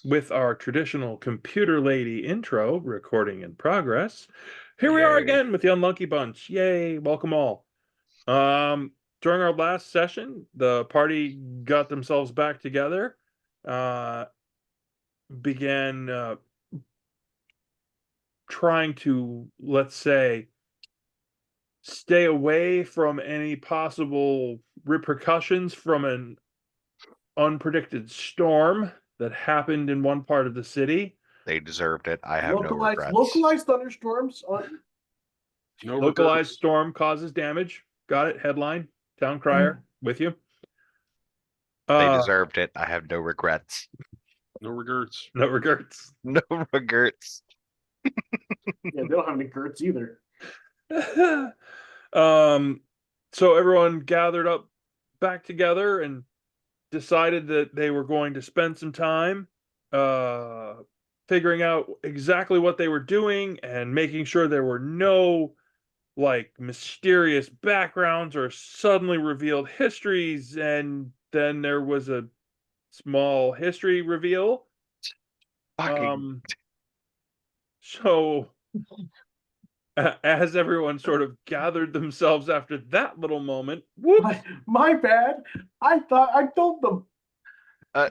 with our traditional computer lady intro, recording in progress. Here we are Yay. again with the Unlucky Bunch. Yay, welcome all. During our last session, the party got themselves back together, began trying to, let's say, stay away from any possible repercussions from an unpredicted storm that happened in one part of the city. They deserved it. I have no regrets. Localized thunderstorms. Localized storm causes damage. Got it. Headline. Town crier. With you. They deserved it. I have no regrets. No regrets. No regrets. No regrets. Yeah, they don't have any gerts either. So everyone gathered up back together and decided that they were going to spend some time figuring out exactly what they were doing and making sure there were no like mysterious backgrounds or suddenly revealed histories. And then there was a small history reveal. So as everyone sort of gathered themselves after that little moment, whoop. My bad. I thought I told them.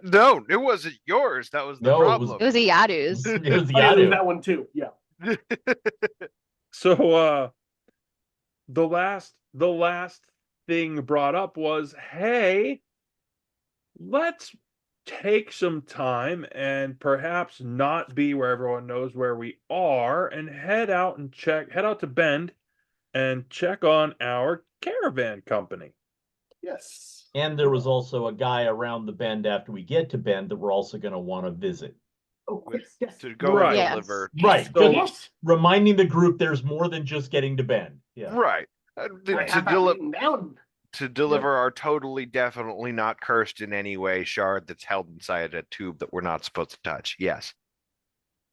No, it wasn't yours. That was the problem. It was a Yadu's. It was that one too. Yeah. So the last thing brought up was, hey, let's take some time and perhaps not be where everyone knows where we are and head out to Bend and check on our caravan company. Yes. And there was also a guy around the bend after we get to Bend that we're also going to want to visit. Oh, yes. To go Right. and deliver. Right. So- Just reminding the group there's more than just getting to Bend. Yeah. Right. Down. To deliver our totally, definitely not cursed in any way shard that's held inside a tube that we're not supposed to touch. Yes.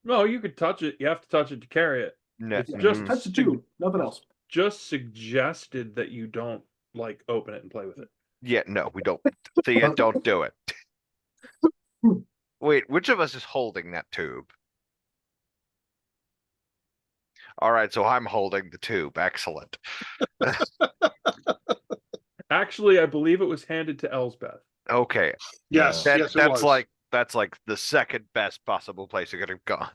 No, you could touch it. You have to touch it to carry it. No, It's just Touch the tube. Nothing else. just suggested that you don't like open it and play with it. Yeah, no, we don't. See it, don't do it. Wait, which of us is holding that tube? All right, so I'm holding the tube. Excellent. Actually, I believe it was handed to Elsbeth. Okay. Yes, yes, it that's was. that's like the second best possible place it could have gone.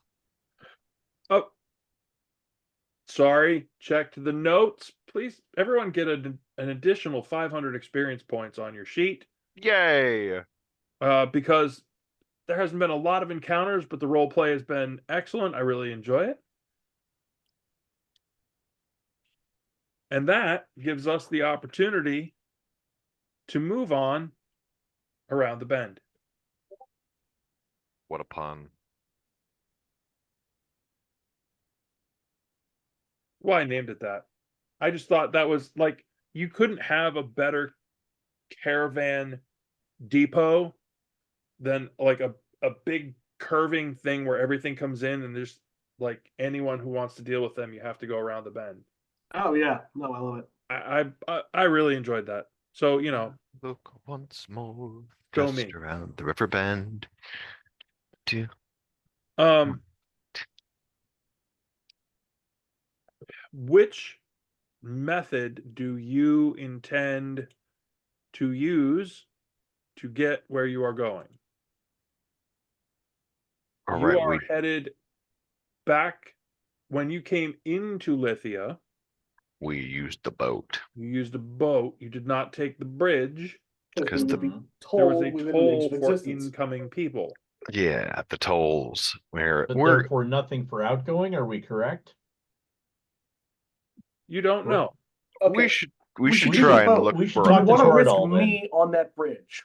Oh, sorry. Checked the notes. Please, everyone get an additional 500 experience points on your sheet. Yay. Because there hasn't been a lot of encounters, but the role play has been excellent. I really enjoy it. And that gives us the opportunity to move on around the bend. What a pun. Well, I named it that. I just thought that was like, you couldn't have a better caravan depot than like a big curving thing where everything comes in and there's like anyone who wants to deal with them, you have to go around the bend. Oh yeah. No, I love it. I really enjoyed that. So, you know, Look once more. Go Just me. around the river bend. which method do you intend to use to get where you are going? All You right, are headed back. When you came into Lithia, we used the boat. you used a boat. You did not take the bridge. Because we the- would be There was told a we would toll exist in for existence. incoming people. Yeah, the tolls. Where But we're therefore nothing for outgoing, are we correct? You don't know. Okay. we should we try should- and look we should for Do you talk to want to risk Toradol, then. me on that bridge?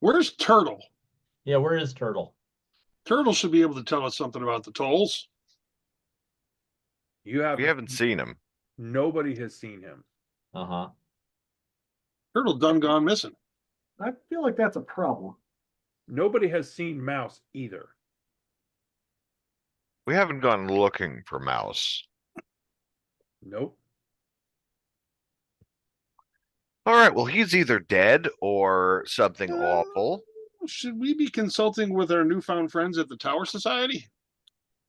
Where's Turtle? Yeah, where is Turtle? Turtle should be able to tell us something about the tolls. You have we haven't seen him. Nobody has seen him. Uh-huh. Turtle done gone missing. I feel like that's a problem. Nobody has seen Mouse either. We haven't gone looking for Mouse. Nope. All right, well, he's either dead or something awful. Should we be consulting with our newfound friends at the Tower Society?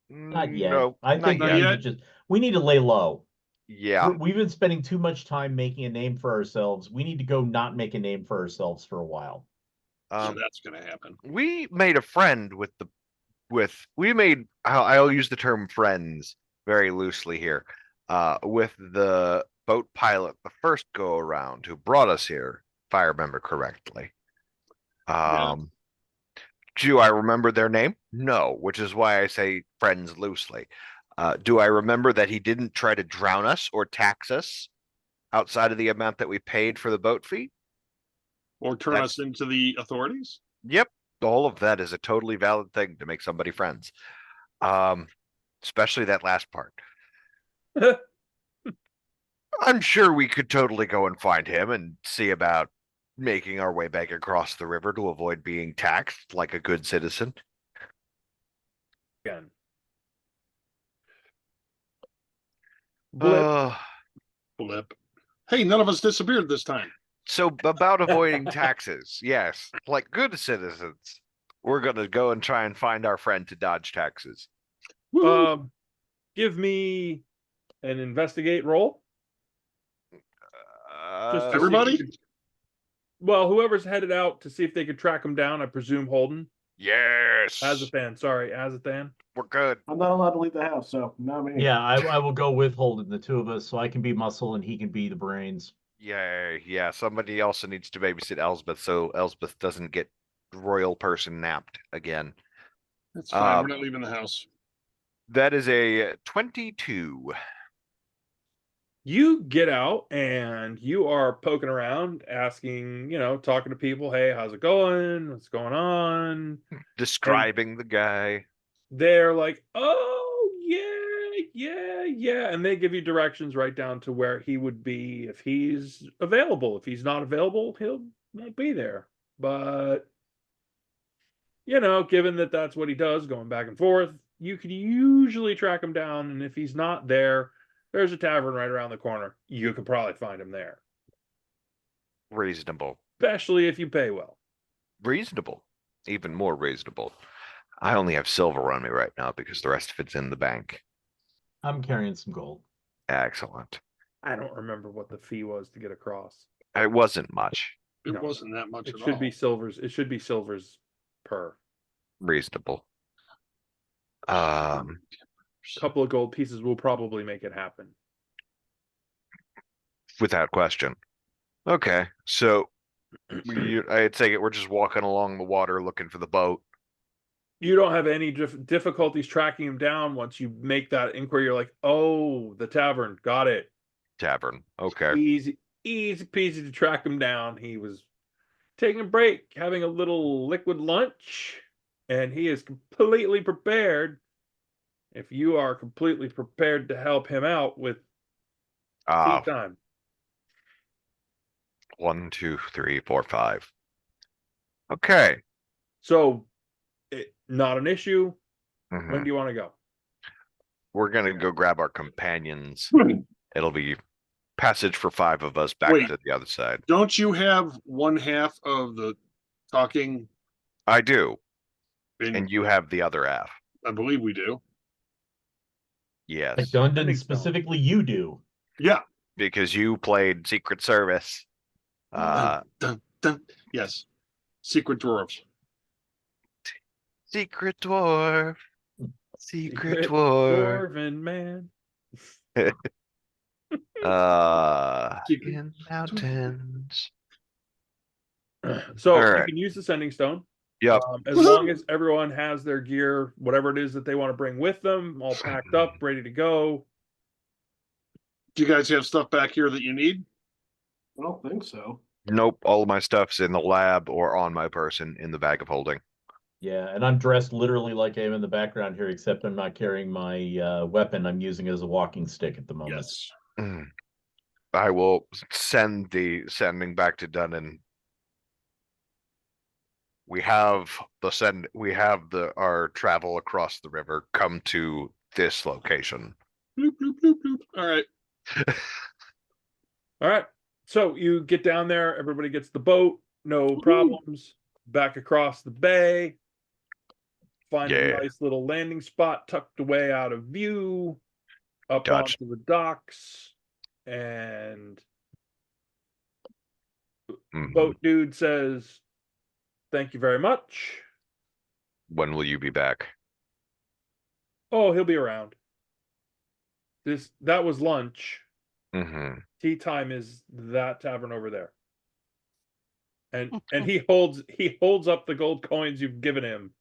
Not yet. No, I not think we yet. need to just, we need to lay low. Yeah. We've been spending too much time making a name for ourselves. We need to go not make a name for ourselves for a while. So that's going to happen. We made a friend I'll use the term friends very loosely here, with the boat pilot the first go around who brought us here, if I remember correctly. Yeah. Do I remember their name? No, which is why I say friends loosely. Do I remember that he didn't try to drown us or tax us outside of the amount that we paid for the boat fee? Or turn us into the authorities? Yep. All of that is a totally valid thing to make somebody friends. Especially that last part. I'm sure we could totally go and find him and see about making our way back across the river to avoid being taxed like a good citizen. Again. Blip. Blip. Hey, none of us disappeared this time. So about avoiding taxes, yes, like good citizens, we're gonna go and try and find our friend to dodge taxes. Give me an investigate roll. Just to see if everybody? you could- well, whoever's headed out to see if they could track him down, I presume Holden. Yes, Azathan, sorry, Azathan. we're good. I'm not allowed to leave the house, so not me. Yeah, I will go with Holden, the two of us, so I can be muscle and he can be the brains. Yay, yeah. Somebody also needs to babysit Elsbeth so Elsbeth doesn't get royal person napped again. That's fine. We're not leaving the house. That is a 22. You get out and you are poking around, asking, talking to people, hey, how's it going? What's going on? Describing the guy. They're like, oh, yeah. And they give you directions right down to where he would be if he's available. If he's not available, won't be there. But, given that that's what he does, going back and forth, you could usually track him down. And if he's not there, there's a tavern right around the corner. You could probably find him there. Reasonable. Especially if you pay well. Reasonable. Even more reasonable. I only have silver on me right now because the rest of it's in the bank. I'm carrying some gold. Excellent. I don't remember what the fee was to get across. It wasn't much. It wasn't that much It at should all. be silvers. It should be silvers per. Reasonable. Couple of gold pieces will probably make it happen. Without question. Okay, so I take it we're just walking along the water looking for the boat. You don't have any difficulties tracking him down once you make that inquiry. You're like, oh, the tavern, got it. Tavern. Okay. Easy peasy to track him down. He was taking a break, having a little liquid lunch, and he is completely prepared. If you are completely prepared to help him out with tea time. 1, 2, 3, 4, 5. Okay. So, not an issue. Mhm. When do you want to go? We're gonna go grab our companions. It'll be passage for 5 of us back Wait. to the other side. Don't you have one half of the talking? I do, In, and you have the other half. I believe we do. Yes, Like Dundon, specifically you do. Yeah. because you played Secret Service. Dun, dun. Yes. Secret dwarves. Secret dwarf. Secret dwarf. Dwarven man. Secret In mountains. So All you right. can use the sending stone. Yep. As long as everyone has their gear, whatever it is that they want to bring with them, all packed up, ready to go. Do you guys have stuff back here that you need? I don't think so. Nope. All of my stuff's in the lab or on my person in the bag of holding. Yeah, and I'm dressed literally like I am in the background here, except I'm not carrying my weapon. I'm using it as a walking stick at the moment. Yes. I will send the sending back to Dunnan. We have our travel across the river come to this location. Bloop, bloop, bloop, bloop. All right. All right. So you get down there, everybody gets the boat, no problems. Back across the bay, find a Yeah. nice little landing spot tucked away out of view, up Gotcha. onto the docks, and Mhm. boat dude says, "Thank you very much." When will you be back? Oh, he'll be around. That was lunch. Mm-hmm. Tea time is that tavern over there. And he holds up the gold coins you've given him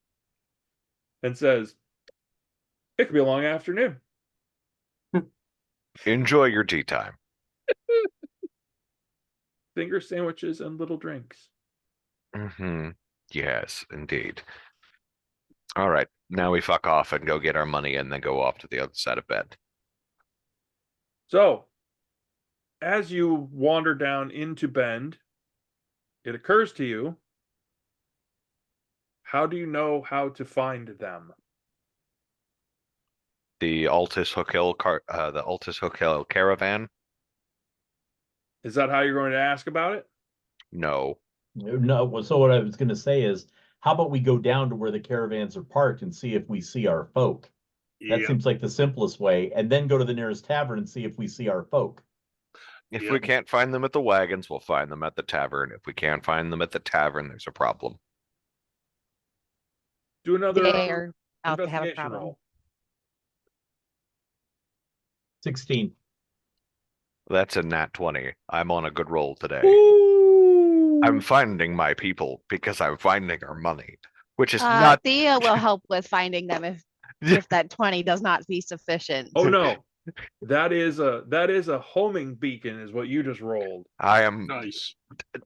and says, "It could be a long afternoon." Enjoy your tea time. Finger sandwiches and little drinks. Mm-hmm. Yes, indeed. All right, now we fuck off and go get our money and then go off to the other side of bed. So, as you wander down into Bend, it occurs to you, how do you know how to find them? The Altus Hotel caravan? Is that how you're going to ask about it? No. No, so what I was gonna say is, how about we go down to where the caravans are parked and see if we see our folk? That Yeah. seems like the simplest way, and then go to the nearest tavern and see if we see our folk. If Yep. we can't find them at the wagons, we'll find them at the tavern. If we can't find them at the tavern, there's a problem. Do another They are out to have a investigation problem. roll. 16. That's a nat 20. I'm on a good roll today. Ooh. I'm finding my people because I'm finding our money, which is not. Thea will help with finding them if that 20 does not be sufficient. Oh no. That is a homing beacon is what you just rolled. I am. Nice.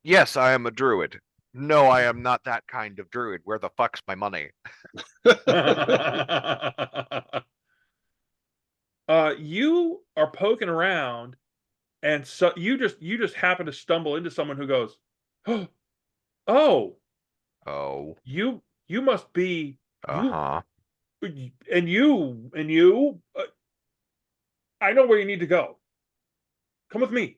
Yes, I am a druid. No, I am not that kind of druid. Where the fuck's my money? You are poking around, and so you just happen to stumble into someone who goes, "Oh, Oh, you must be you uh-huh. and you. I know where you need to go. Come with me."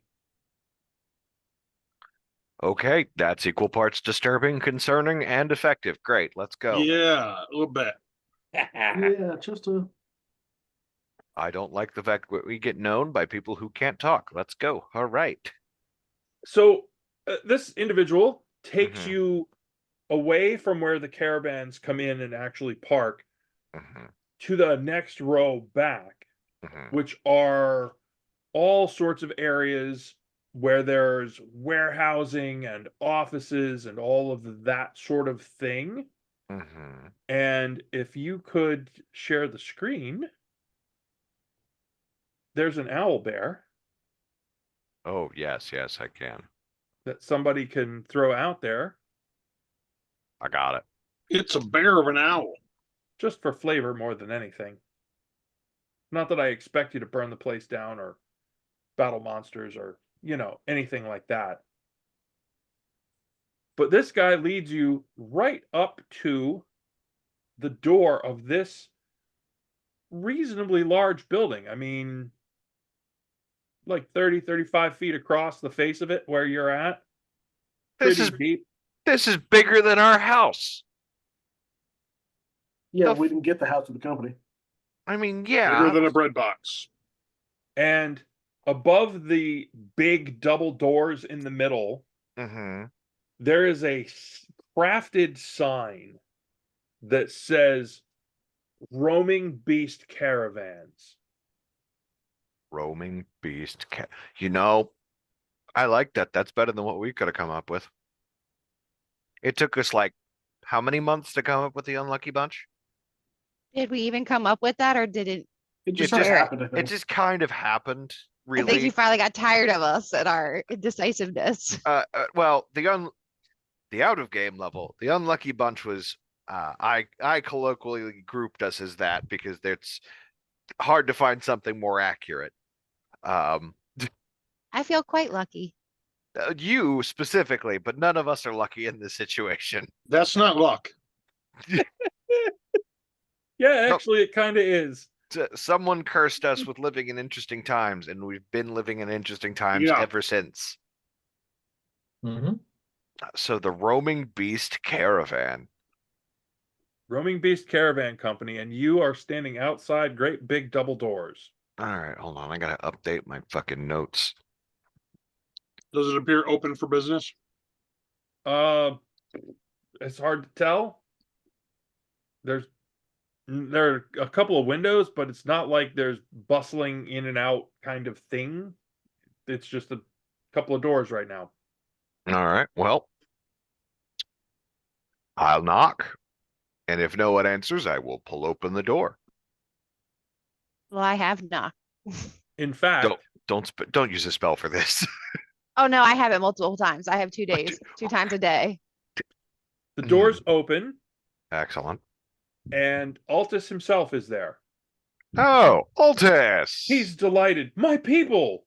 Okay, that's equal parts disturbing, concerning, and effective. Great, let's go. Yeah, a little bit. Yeah, just a. I don't like the fact that we get known by people who can't talk. Let's go. All right. So this individual takes Mhm. you away from where the caravans come in and actually park Mhm. to the next row back, Mhm. which are all sorts of areas where there's warehousing and offices and all of that sort of thing. Mhm. And if you could share the screen, there's an owl bear Oh, yes, yes, I can. that somebody can throw out there I got it. It's a bear of an owl. just for flavor more than anything. Not that I expect you to burn the place down or battle monsters or, anything like that. But this guy leads you right up to the door of this reasonably large building. I mean, like 30, 35 feet across the face of it where you're at. This Pretty is deep. this is bigger than our house. Yeah, The we f- didn't get the house of the company. I mean, Bigger yeah. than a bread box. And above the big double doors in the middle, Mhm. there is a crafted sign that says roaming beast caravans. Roaming beast cat. You know, I like that. That's better than what we could have come up with. It took us like how many months to come up with the unlucky bunch? Did we even come up with that, or did it? It just just happened, I It think. just kind of happened, I think you really. finally got tired of us and our indecisiveness. Well, the out of game level, the unlucky bunch was I colloquially grouped us as that because it's hard to find something more accurate. Um, I feel quite lucky. you specifically, but none of us are lucky in this situation. That's not luck. Yeah, Nope. actually, it kind of is. Someone cursed us with living in interesting times, and we've been living in interesting times Yeah. ever since. Mhm. So the roaming beast caravan. Roaming Beast Caravan Company, and you are standing outside great big double doors. All right, hold on. I gotta update my fucking notes. Does it appear open for business? Uh, it's hard to tell. There are a couple of windows, but it's not like there's bustling in and out kind of thing. It's just a couple of doors right now. All right, well, I'll knock, and if no one answers, I will pull open the door. Well, I have knocked. In fact, Don't use a spell for this. Oh no, I have it multiple times. I have 2 days, 2 times a day. the doors open, Excellent. and Altus himself is there. Oh, Altus. He's delighted. My people,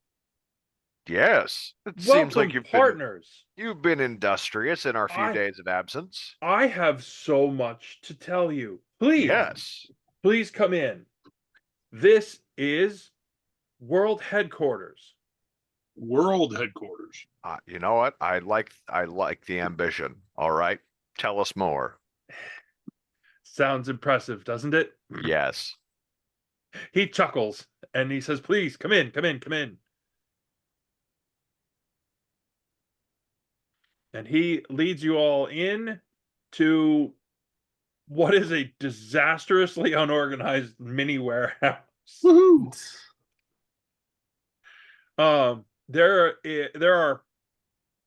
Yes. It seems welcome, like partners. you've been industrious in our few I- days of absence. I have so much to tell you. Please, Yes. please come in. This is World Headquarters. World headquarters. You know what? I like the ambition. All right. Tell us more. Sounds impressive, doesn't it? Yes. He chuckles and he says, please come in, come in, come in. And he leads you all in to what is a disastrously unorganized mini warehouse. Woohoo! There are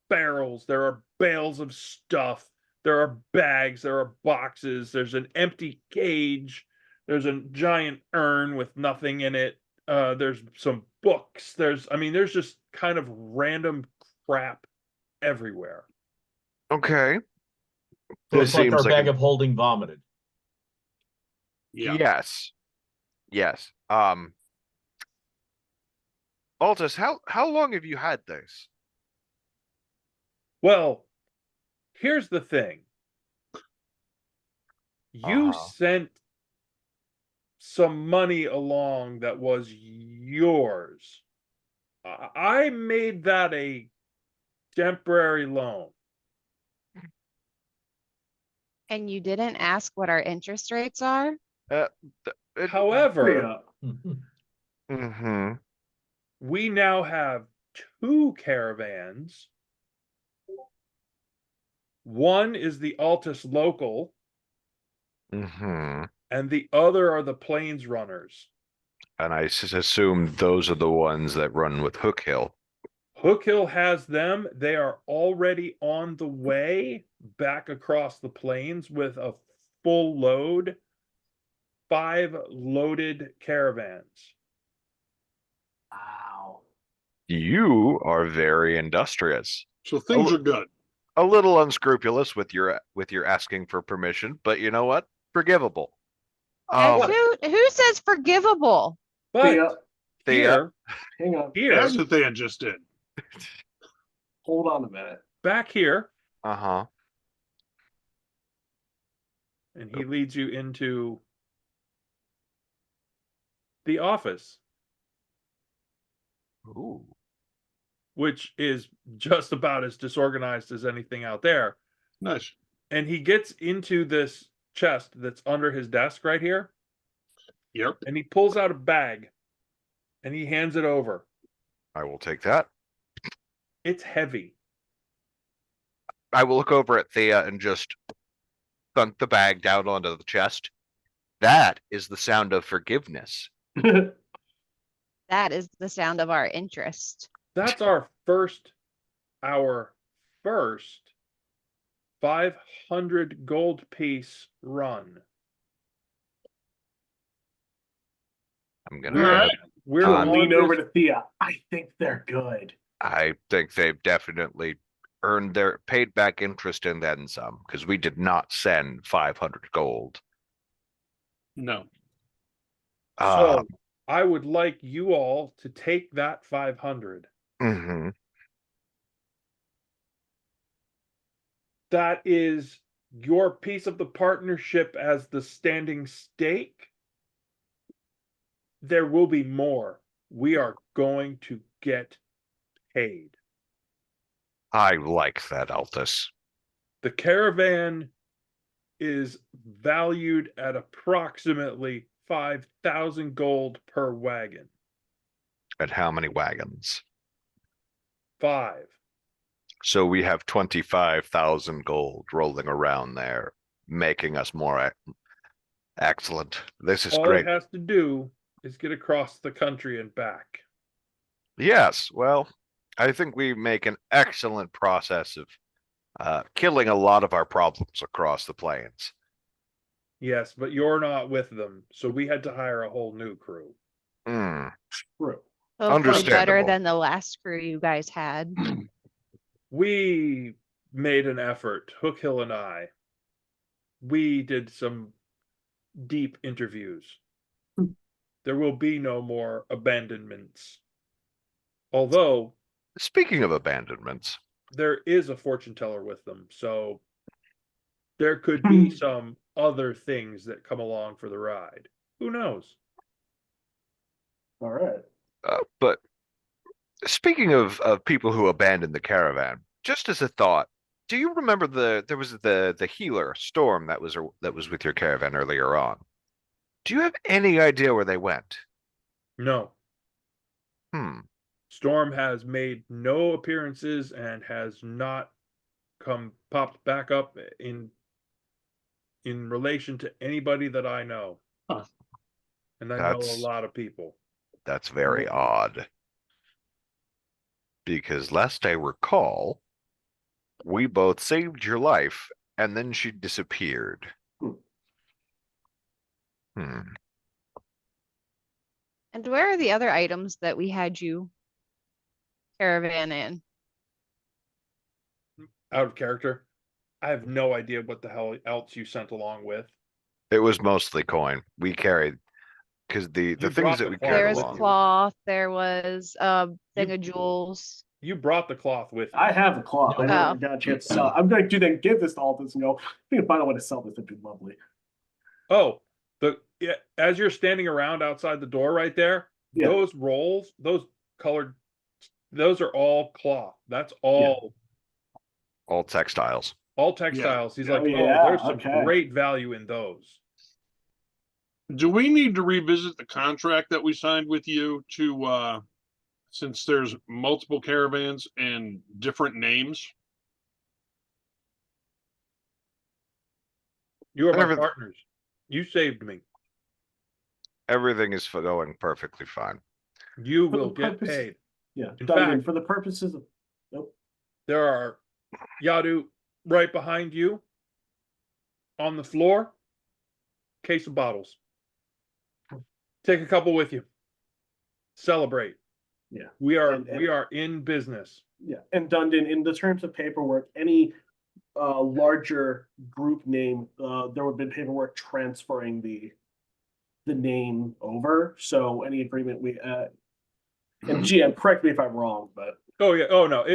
barrels, there are bales of stuff, there are bags, there are boxes, there's an empty cage, there's a giant urn with nothing in it. There's some books, there's just kind of random crap everywhere. Okay. So This it's like seems our like bag an- of holding vomited. Yeah. Yes. Yes. Altus, how long have you had this? Well, here's the thing. You Uh-huh. sent some money along that was yours. I made that a temporary loan. And you didn't ask what our interest rates are? However, Yeah. Mm-hmm. we now have 2 caravans. One is the Altus local, Mm-hmm. and the other are the plains runners. And I assume those are the ones that run with Hook Hill. Hook Hill has them. They are already on the way back across the plains with a full load, 5 loaded caravans. Wow. You are very industrious. So things Oh. are good. A little unscrupulous with your asking for permission, but you know what? Forgivable. And who says forgivable? But Thea, Thea. hang on. As if they had just did. Hold on a minute. back here, Uh-huh. and he leads you into the office, Ooh. which is just about as disorganized as anything out there. Nice. And he gets into this chest that's under his desk right here, Yep. and he pulls out a bag and he hands it over. I will take that. It's heavy. I will look over at Thea and just thunk the bag down onto the chest. That is the sound of forgiveness. That is the sound of our interest. That's our first 500 gold piece run. I'm gonna. All right. We're Um, on Lean over this- to Thea. I think they're good. I think they've definitely paid back interest and then some, because we did not send 500 gold. No. So I would like you all to take that 500. Mm-hmm. That is your piece of the partnership as the standing stake. There will be more. We are going to get paid. I like that, Altus. The caravan is valued at approximately 5,000 gold per wagon. And how many wagons? 5. So we have 25,000 gold rolling around there, making us more excellent. This is All great. it has to do is get across the country and back. Yes, well, I think we make an excellent process of killing a lot of our problems across the plains. Yes, but you're not with them, so we had to hire a whole new crew. Hmm. True. Hopefully better Understandable. than the last crew you guys had. We made an effort, Hook Hill and I. We did some deep interviews. There will be no more abandonments. Although Speaking of abandonments, there is a fortune teller with them, so there could be some other things that come along for the ride. Who knows? All right. but speaking of people who abandoned the caravan, just as a thought, do you remember there was the healer Storm that was with your caravan earlier on? Do you have any idea where they went? No. Hmm. Storm has made no appearances and has not popped back up in relation to anybody that I know. Huh. And I know a That's lot of people. that's very odd. Because lest I recall, we both saved your life and then she disappeared. Hmm. And where are the other items that we had you caravan in? Out of character. I have no idea what the hell else you sent along with. It was mostly coin. We carried because the You things brought that the we cloth carried There was with along. you. cloth, there was a thing You- of jewels. You brought the cloth with you. I have the cloth. I Oh. never got a chance to sell it. I'm going to then give this to all this and go, we can find a way to sell this. It'd be lovely. Oh, as you're standing around outside the door right there, Yeah. those rolls, those colored, those are all cloth. That's all All textiles. textiles. He's Oh, like, yeah, oh, there's some okay. great value in those. Do we need to revisit the contract that we signed with you to, since there's multiple caravans and different names? You are my Everyth- partners. You saved me. Everything is going perfectly fine. You For the will get purpose- paid. Yeah. In Duncan, fact- for the purposes of. Nope. There are Yadu right behind you on the floor. Case of bottles. Take a couple with you. Celebrate. Yeah. We are And- we are in business. Yeah. And Dundon, in the terms of paperwork, any larger group name, there would have been paperwork transferring the name over. So any agreement we and GM, correct me if I'm wrong, but Oh yeah. Oh no.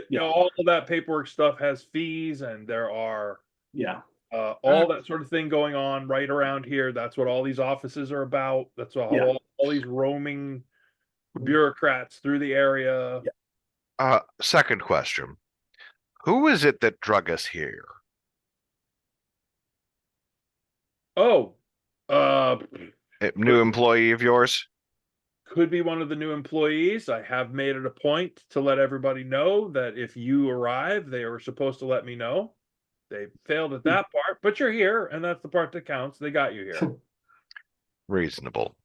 Yeah. All of that paperwork stuff has fees, and there are yeah. all that sort of thing going on right around here. That's what all these offices are about. That's what Yeah. all these roaming bureaucrats through the area. Yeah. Second question. Who is it that drug us here? Oh, A new employee of yours? could be one of the new employees. I have made it a point to let everybody know that if you arrive, they were supposed to let me know. They failed at that part, but you're here, and that's the part that counts. They got you here. Reasonable.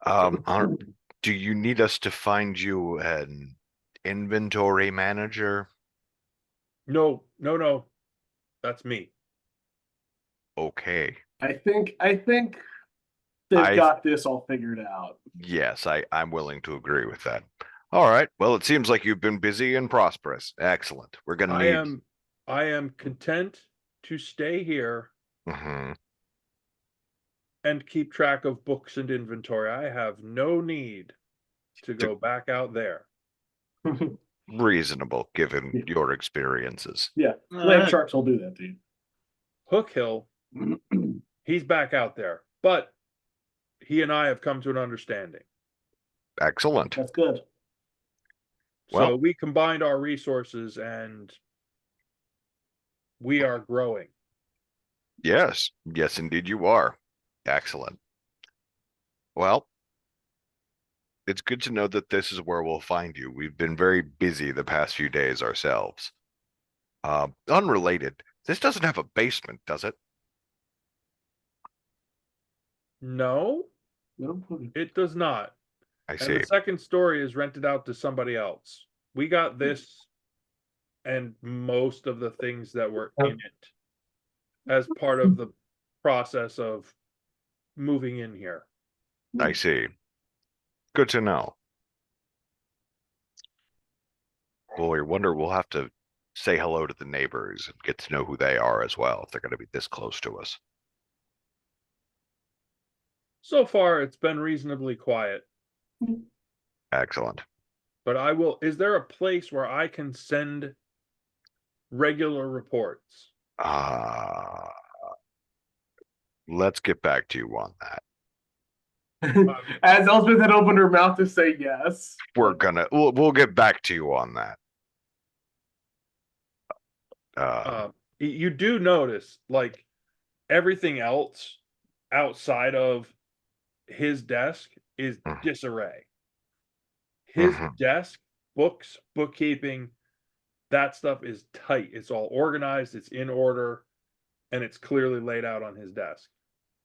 Do you need us to find you an inventory manager? No, no, no. That's me. Okay. I think they've got this all figured out. Yes, I'm willing to agree with that. All right. Well, it seems like you've been busy and prosperous. Excellent. We're gonna need. I am content to stay here Mhm. and keep track of books and inventory. I have no need to go back out there. Reasonable given Yeah. your experiences. Yeah. All Land right. sharks will do that, dude. Hook Hill, he's back out there, but he and I have come to an understanding. Excellent. That's good. So Well- we combined our resources and we are growing. Yes, yes, indeed you are. Excellent. Well, it's good to know that this is where we'll find you. We've been very busy the past few days ourselves. Unrelated, this doesn't have a basement, does it? No, it does not. I And see. the second story is rented out to somebody else. We got this and most of the things that were in it as part of the process of moving in here. I see. Good to know. Well, I wonder we'll have to say hello to the neighbors and get to know who they are as well if they're going to be this close to us. So far, it's been reasonably quiet, Excellent. but I will. Is there a place where I can send regular reports? Let's get back to you on that. As Elspeth had opened her mouth to say yes. We'll get back to you on that. You do notice, like, everything else outside of his desk is Mm. disarray. His Mhm. desk, books, bookkeeping, that stuff is tight. It's all organized, it's in order, and it's clearly laid out on his desk.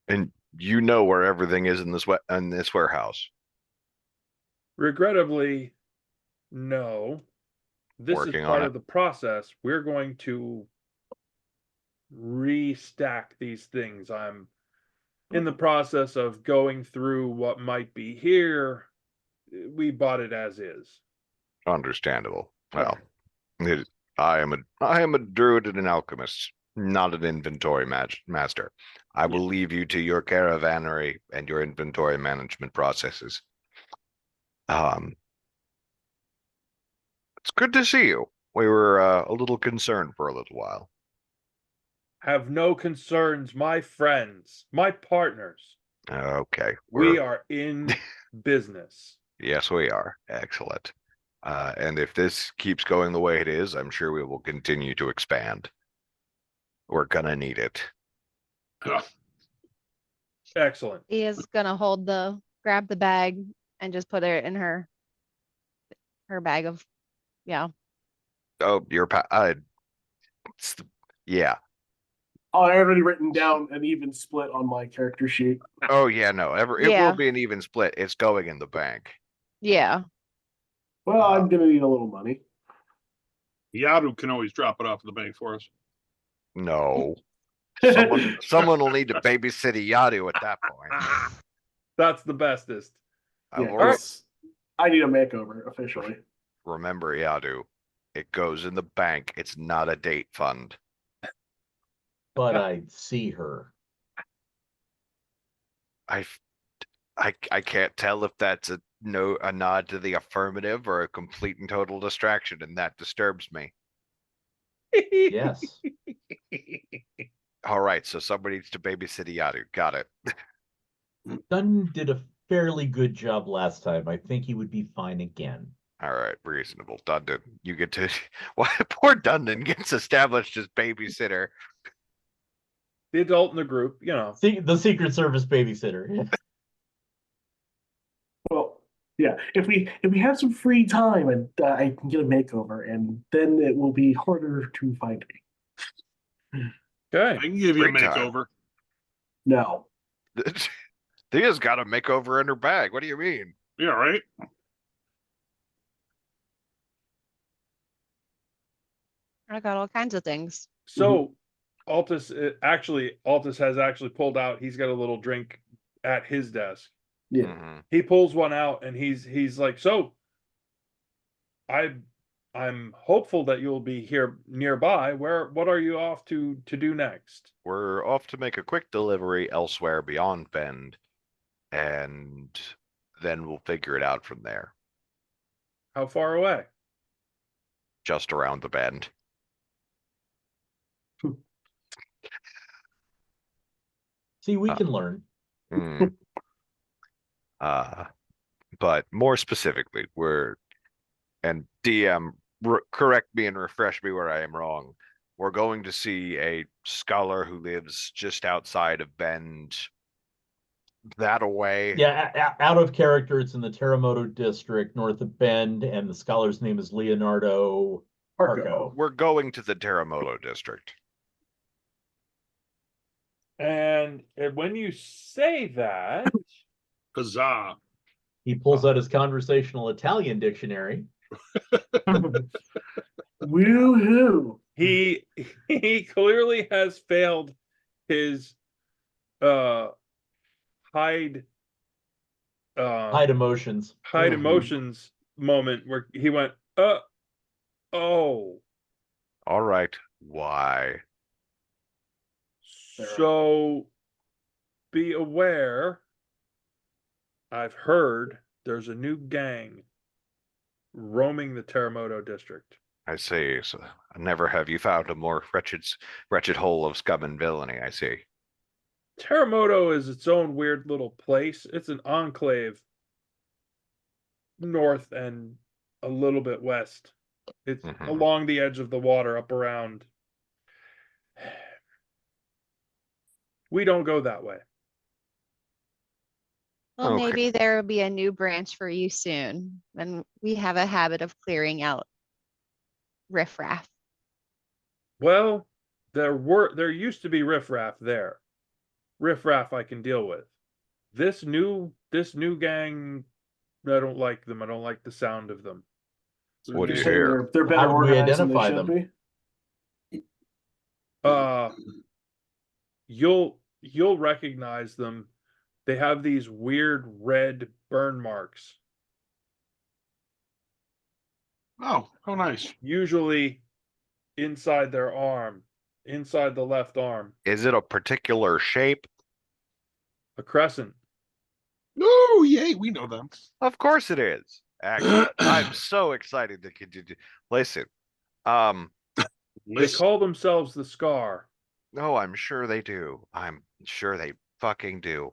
And you know where everything is in this warehouse. Regrettably, no. This is Working on part it. of the process. We're going to restack these things. I'm in the process of going through what might be here. We bought it as is. Understandable. Well, I am a druid and an alchemist, not an inventory master. I will leave you to your caravannery and your inventory management processes. It's good to see you. We were a little concerned for a little while. Have no concerns, my friends, my partners. Okay, We are in business. yes, we are. Excellent. And if this keeps going the way it is, I'm sure we will continue to expand. We're gonna need it. Excellent. He is gonna grab the bag and just put it in her bag of, yeah. Oh, yeah. Oh, I already written down an even split on my character sheet. Oh yeah, no. It will Yeah. be an even split. It's going in the bank. Yeah. Well, I'm gonna need a little money. Yaru can always drop it off at the bank for us. No. Someone will need to babysit a Yadu at that point. That's the bestest. Yeah, Or 'cause I need a makeover officially. remember, Yadu, it goes in the bank. It's not a date fund. But I see her. I can't tell if that's a nod to the affirmative or a complete and total distraction, and that disturbs me. Yes. All right, so somebody needs to babysit a Yadu. Got it. Dunn did a fairly good job last time. I think he would be fine again. All right, reasonable. Dundon, you get to. Why poor Dundon gets established as babysitter. The adult in the group, you know. See, the Secret Service babysitter. Well, yeah. If we have some free time and I can get a makeover, and then it will be harder to find me. I Okay. can give you a Free time. makeover. No. Thea's got a makeover in her bag. What do you mean? Yeah, right? I got all kinds of things. So Altus has actually pulled out. He's got a little drink at his desk. Yeah. Mhm. He pulls one out and he's like, so I'm hopeful that you'll be here nearby. What are you off to do next? We're off to make a quick delivery elsewhere beyond Bend, and then we'll figure it out from there. How far away? Just around the bend. See, we can learn. Hmm. But more specifically, we're And DM, correct me and refresh me where I am wrong. We're going to see a scholar who lives just outside of Bend. That away. Yeah, out of character. It's in the Terremoto district, north of Bend, and the scholar's name is Leonardo Parco. We're going to the Terremoto district. And when you say that, Huzzah. He pulls out his conversational Italian dictionary. Woohoo! he clearly has failed his hide Hide emotions. hide Mhm. emotions moment where he went, oh. All right. Why? So be aware. I've heard there's a new gang roaming the Terremoto district. I see. So never have you found a more wretched hole of scum and villainy, I see. Terremoto is its own weird little place. It's an enclave north and a little bit west. It's Mhm. along the edge of the water up around. We don't go that way. Well, Okay. maybe there will be a new branch for you soon. And we have a habit of clearing out riffraff. Well, there used to be riffraff there. Riffraff I can deal with. This new gang, I don't like them. I don't like the sound of them. What do You're you saying hear? they're better How would we organized than they identify should them? be? You'll recognize them. They have these weird red burn marks, Oh, how nice. usually inside their arm, inside the left arm, Is it a particular shape? a crescent. Oh, yay, we know them. Of course it is. Actually, I'm so excited to continue. Listen, They Listen, call themselves the Scar. no, I'm sure they do. I'm sure they fucking do.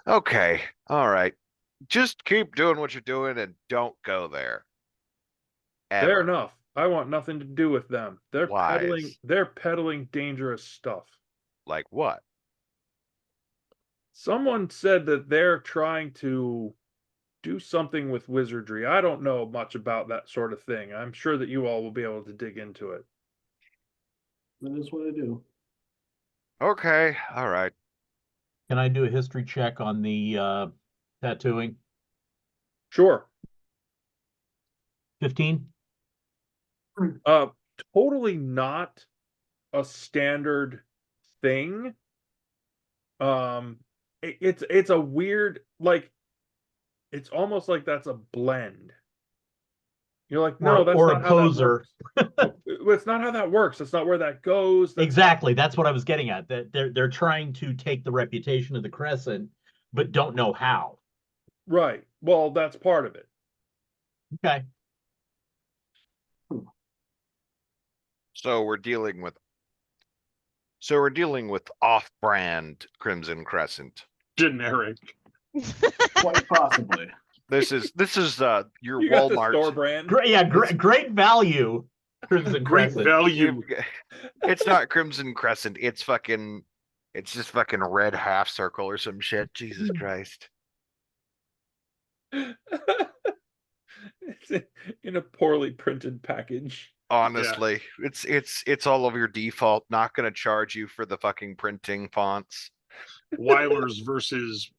Okay, all right. Just keep doing what you're doing and don't go there. Fair Ever. enough. I want nothing to do with them. Wise. They're peddling dangerous stuff. Like what? Someone said that they're trying to do something with wizardry. I don't know much about that sort of thing. I'm sure that you all will be able to dig into it. That is what I do. Okay, all right. Can I do a history check on the tattooing? Sure. 15? Totally not a standard thing. It's a weird, like, it's almost like that's a blend. You're like, no, that's or not a how that poser. works. It's not how that works. That's not where that goes. Exactly. That's what I was getting at. That they're trying to take the reputation of the Crescent, but don't know how. Right. Well, that's part of it. Okay. So we're dealing with off-brand Crimson Crescent. generic. Quite possibly. This is your You got the Walmart. store brand. Great value. Crimson Great Crescent. value. It's not Crimson Crescent. It's just fucking red half circle or some shit. Jesus Christ. It's in a poorly printed package. Honestly, it's all over your default. Not gonna charge you for the fucking printing fonts. Weilers versus.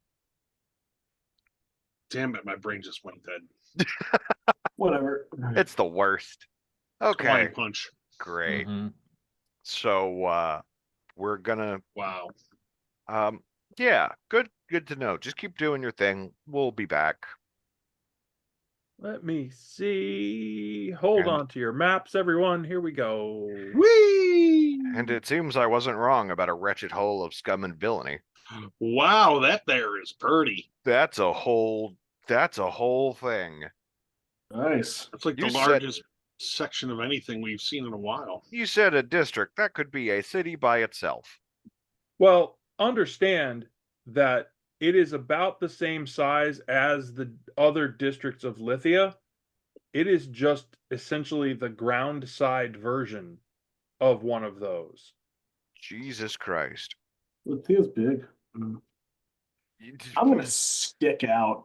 Damn it, my brain just went dead. Whatever. It's the worst. Okay, Flying punch. great. Mhm. So we're gonna Wow. yeah, good to know. Just keep doing your thing. We'll be back. Let me see. Hold And- on to your maps, everyone. Here we go. Whee! And it seems I wasn't wrong about a wretched hole of scum and villainy. Wow, that there is pretty. That's a whole thing. Nice. That's like You the said- largest section of anything we've seen in a while. You said a district. That could be a city by itself. Well, understand that it is about the same size as the other districts of Lithia. It is just essentially the ground side version of one of those. Jesus Christ. The thing is big. I'm gonna stick out.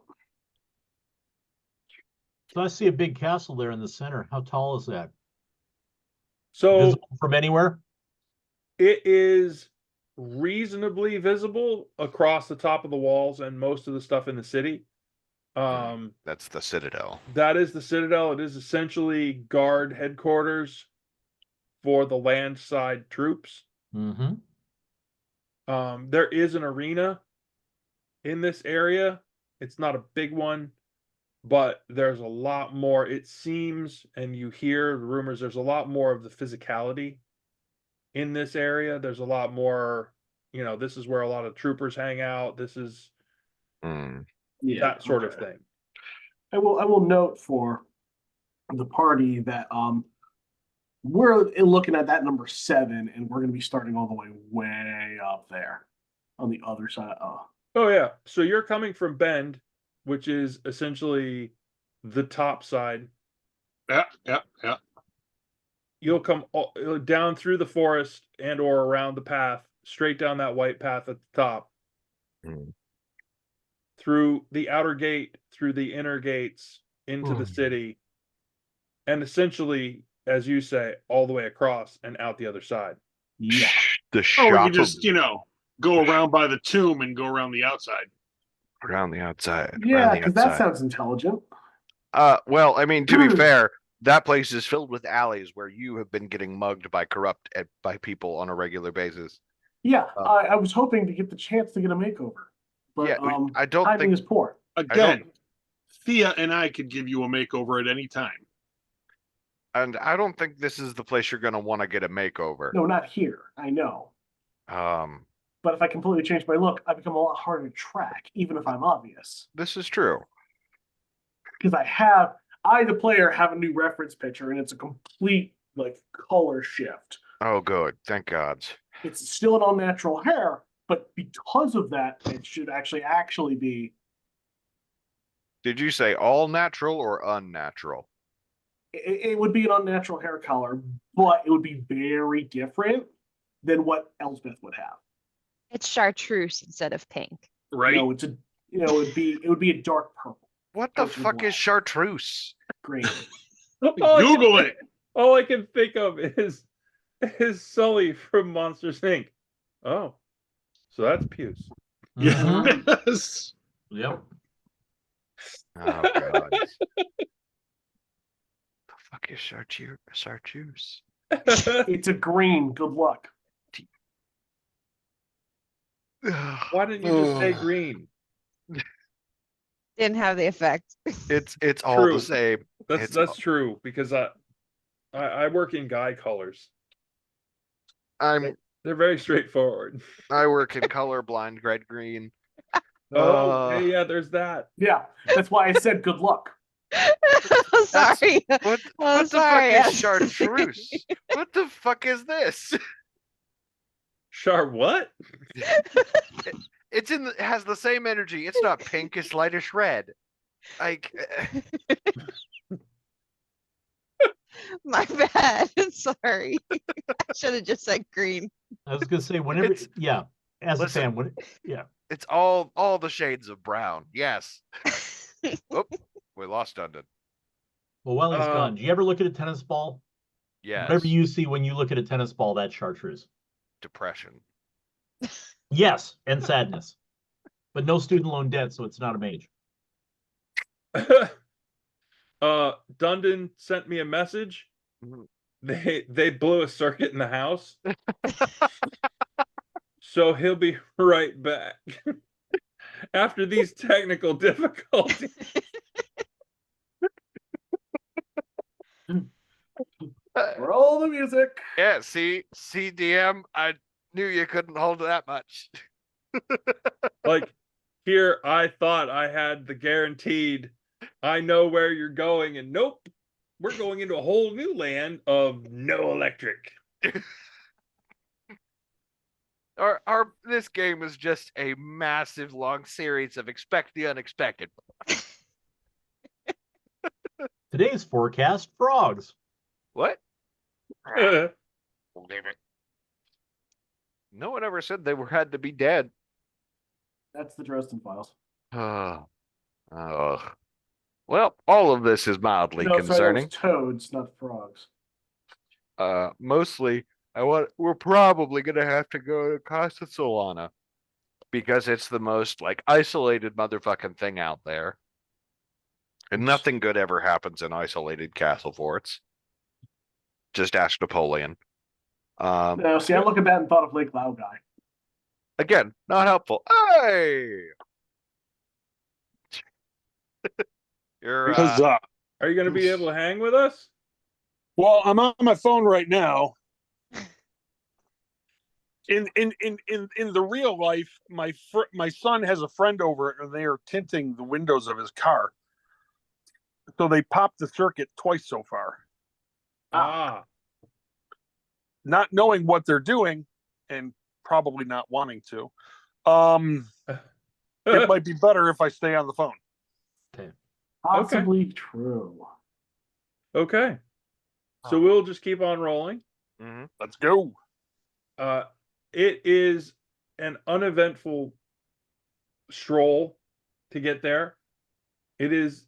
So I see a big castle there in the center. How tall is that? So Visible from anywhere? it is reasonably visible across the top of the walls and most of the stuff in the city. That's the Citadel. That is the Citadel. It is essentially guard headquarters for the landside troops. Mm-hmm. There is an arena in this area. It's not a big one, but there's a lot more. It seems, and you hear the rumors, there's a lot more of the physicality in this area. There's a lot more, this is where a lot of troopers hang out. This is that sort of thing. I will note for the party that we're looking at that number 7, and we're going to be starting all the way up there on the other side. Oh yeah. So you're coming from Bend, which is essentially the top side. Yeah. You'll come down through the forest and or around the path, straight down that white path at the top. Through the outer gate, through the inner gates, into the city, and essentially, as you say, all the way across and out the other side. Yeah. The Or shop we could just, go around by the tomb and go around the outside. around the outside. Yeah, because that sounds intelligent. Well, I mean, to be fair, that place is filled with alleys where you have been getting mugged by by people on a regular basis. Yeah, I was hoping to get the chance to get a makeover, but Yeah, I don't timing think is poor. Again, Thea and I could give you a makeover at any time. And I don't think this is the place you're going to want to get a makeover. No, not here. I know. But if I completely change my look, I become a lot harder to track, even if I'm obvious. This is true. Because I, the player, have a new reference picture, and it's a complete, color shift. Oh, good. Thank God. It's still an unnatural hair, but because of that, it should actually be. Did you say all natural or unnatural? It would be an unnatural hair color, but it would be very different than what Elspeth would have. It's chartreuse instead of pink. Right? No, it would be a dark purple. What the fuck is chartreuse? Green. Google it. All I can think of is Sully from Monsters Inc. Oh, so that's Puce. Yes. Yep. Oh, God. The fuck is chartreuse? It's a green. Good luck. Why didn't you just say green? Didn't have the effect. It's all True. the same. That's true because I work in guy colors. They're very straightforward. I work in colorblind red green. Yeah, there's that. Yeah, that's why I said good luck. Sorry. What Oh, the sorry. fuck is chartreuse? What the fuck is this? What? It has the same energy. It's not pink, it's lightish red. My bad. Sorry. I should have just said green. I was gonna say whenever, as a fan, it's all the shades of brown. Yes. Oh, we lost Dundon. Well, while he's gone, do you ever look at a tennis ball? Yes. Whatever you see when you look at a tennis ball, that's chartreuse. Depression. Yes, and sadness. But no student loan debt, so it's not a mage. Dundon sent me a message. They blew a circuit in the house. So he'll be right back. After these technical difficulties. Roll the music. Yeah, see, DM, I knew you couldn't hold that much. Here, I thought I had the guaranteed, I know where you're going, and nope, we're going into a whole new land of no electric. This game is just a massive long series of expect the unexpected. Today's forecast, frogs. What? Uh, No one ever said they had to be dead. That's the Dresden Files. Well, all of this is mildly No, sorry, that was concerning. toads, not frogs. Mostly, we're probably gonna have to go to Casa Solana because it's the most like isolated motherfucking thing out there. And nothing good ever happens in isolated castle forts. Just ask Napoleon. No, see, I'm looking back and thought of Lake Lao Guy. Again, not helpful. Hey, you're Huzzah. are you going to be able to hang with us? Well, I'm on my phone right now. In the real life, my son has a friend over and they are tinting the windows of his car. So they popped the circuit twice so far, Ah, not knowing what they're doing and probably not wanting to. It might be better if I stay on the phone. Possibly true. okay. So we'll just keep on rolling. Let's go. It is an uneventful stroll to get there. It is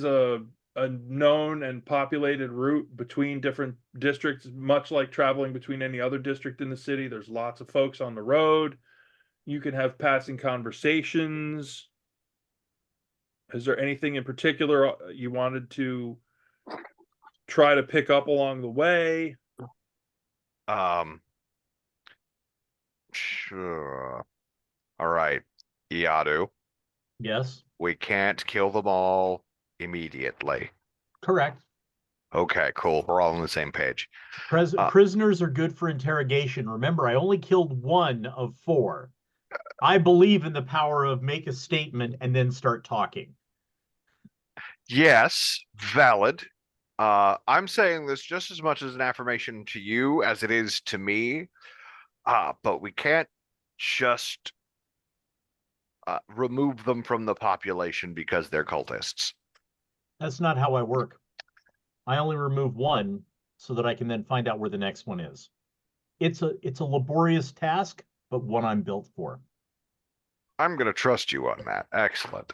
a known and populated route between different districts, much like traveling between any other district in the city. There's lots of folks on the road. You can have passing conversations. Is there anything in particular you wanted to try to pick up along the way? Sure. All right, Iadu. Yes, We can't kill them all immediately. correct. Okay, cool. We're all on the same page. Prisoners are good for interrogation. Remember, I only killed 1 of 4. I believe in the power of make a statement and then start talking. Yes, valid. I'm saying this just as much as an affirmation to you as it is to me. But we can't just remove them from the population because they're cultists. That's not how I work. I only remove 1 so that I can then find out where the next one is. It's a laborious task, but one I'm built for. I'm going to trust you on that. Excellent.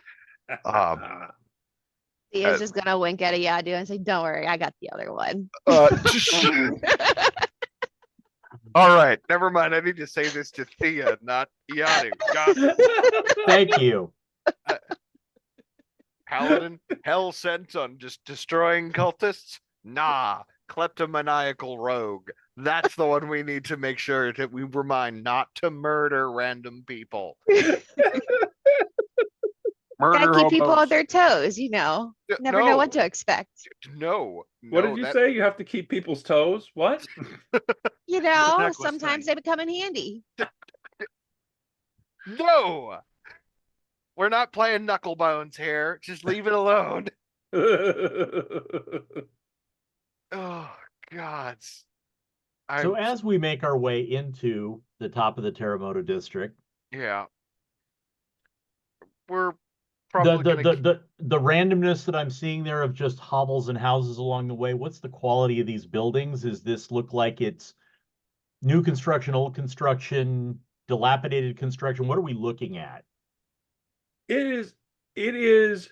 Thea's just gonna wink at a Yadu and say, "Don't worry, I got the other one." All right, never mind. I need to say this to Thea, not Ianu. Thank you. Paladin, hell sent on just destroying cultists? Nah, kleptomaniacal rogue. That's the one we need to make sure that we remind not to murder random people. Gotta keep people hobos. on their toes, you know. Never know what to expect. No. What did you say? You have to keep people's toes? What? You know, necklace sometimes thing. they become in handy. No. We're not playing knuckle bones here. Just leave it alone. Oh, God. So as we make our way into the top of the Terremoto district, yeah, we're probably the randomness that I'm seeing there of just hovels and houses along the way, what's the quality of these buildings? Does this look like it's new construction, old construction, dilapidated construction? What are we looking at? It is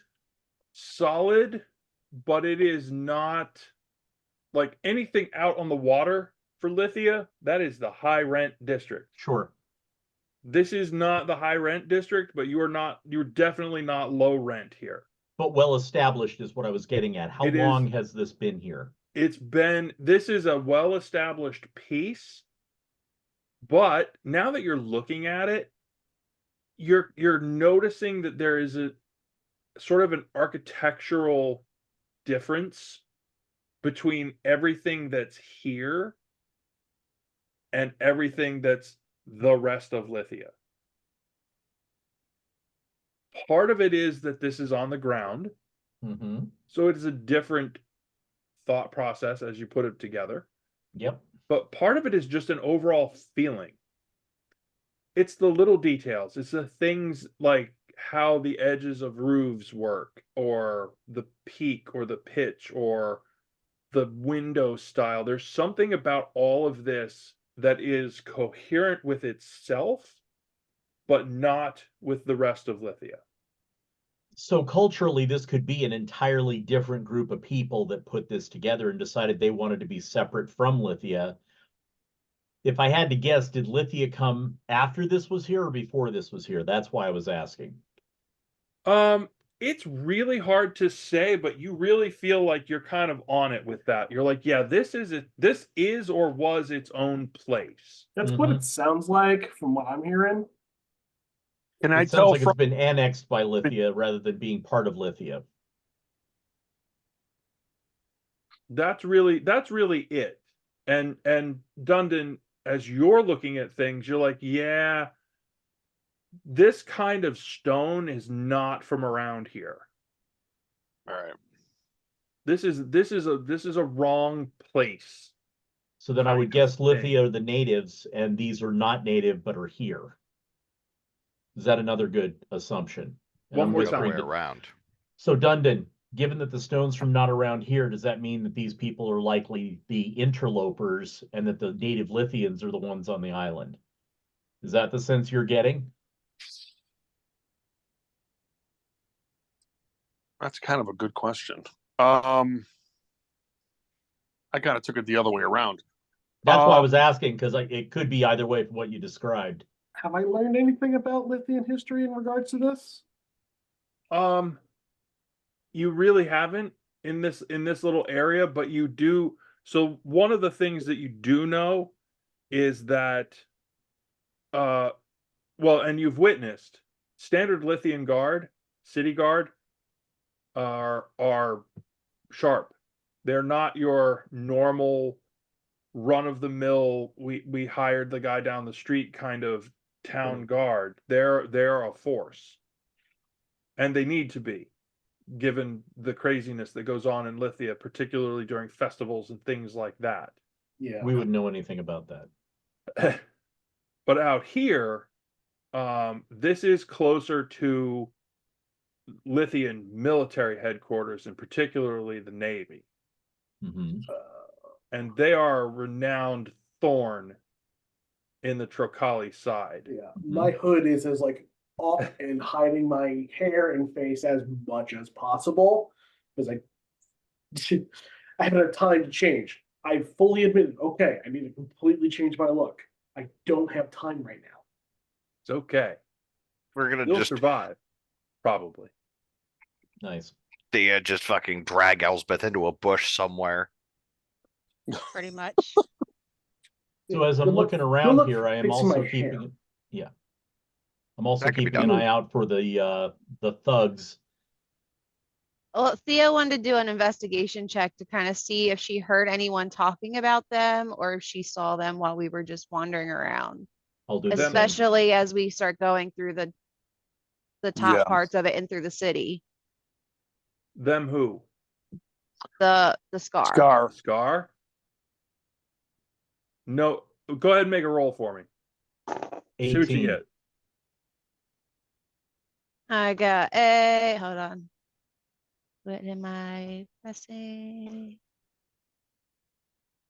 solid, but it is not like anything out on the water for Lithia. That is the high rent district. Sure. This is not the high rent district, but you're definitely not low rent here. But well established is what I was getting at. How long has this been here? This is a well established piece, but now that you're looking at it, you're noticing that there is a sort of an architectural difference between everything that's here and everything that's the rest of Lithia. Part of it is that this is on the ground. Mm-hmm. So it is a different thought process as you put it together. Yep. But part of it is just an overall feeling. It's the little details. It's the things like how the edges of roofs work, or the peak or the pitch or the window style. There's something about all of this that is coherent with itself, but not with the rest of Lithia. So culturally, this could be an entirely different group of people that put this together and decided they wanted to be separate from Lithia. If I had to guess, did Lithia come after this was here or before this was here? That's why I was asking. It's really hard to say, but you really feel like you're kind of on it with that. You're like, yeah, this is or was its own place. That's what Mhm. it sounds like from what I'm hearing. Can I It sounds tell like from it's been annexed by Lithia rather than being part of Lithia. That's really it. And Dundon, as you're looking at things, you're like, yeah, this kind of stone is not from around here. all right. This is a wrong place. So then I Kind would of guess thing. Lithia are the natives, and these are not native but are here. Is that another good assumption? And One I'm more The other way whispering to- around. So Dundon, given that the stone's from not around here, does that mean that these people are likely the interlopers and that the native Lithians are the ones on the island? Is that the sense you're getting? That's kind of a good question. I kind of took it the other way around. That's why I was asking, because it could be either way from what you described. Have I learned anything about Lithian history in regards to this? You really haven't in this little area, but you do. So one of the things that you do know is that well, and you've witnessed standard Lithian guard, city guard are sharp. They're not your normal run of the mill, we hired the guy down the street kind of town guard. They're a force. And they need to be, given the craziness that goes on in Lithia, particularly during festivals and things like that. Yeah. We wouldn't know anything about that. But out here, this is closer to Lithian military headquarters, and particularly the Navy. Mhm. And they are a renowned thorn in the Trocali side. Yeah. My hood is as like up and hiding my hair and face as much as possible because I haven't had time to change. I fully admit, okay, I need to completely change my look. I don't have time right now. It's okay. We're gonna You'll just survive, probably. Nice. just fucking drag Elsbeth into a bush somewhere. Pretty much. So as I'm Good luck- looking good around luck here, I am fixing also my keeping hair. yeah. I'm also That could be keeping an done. eye out for the thugs. Well, Thea wanted to do an investigation check to kind of see if she heard anyone talking about them or if she saw them while we were just wandering around. I'll do the same. Especially as we start going through the top Yeah. parts of it and through the city. Them who? The scar. Scar. Scar? No, go ahead and make a roll for me. See what you 18. get. I got hold on. What am I pressing?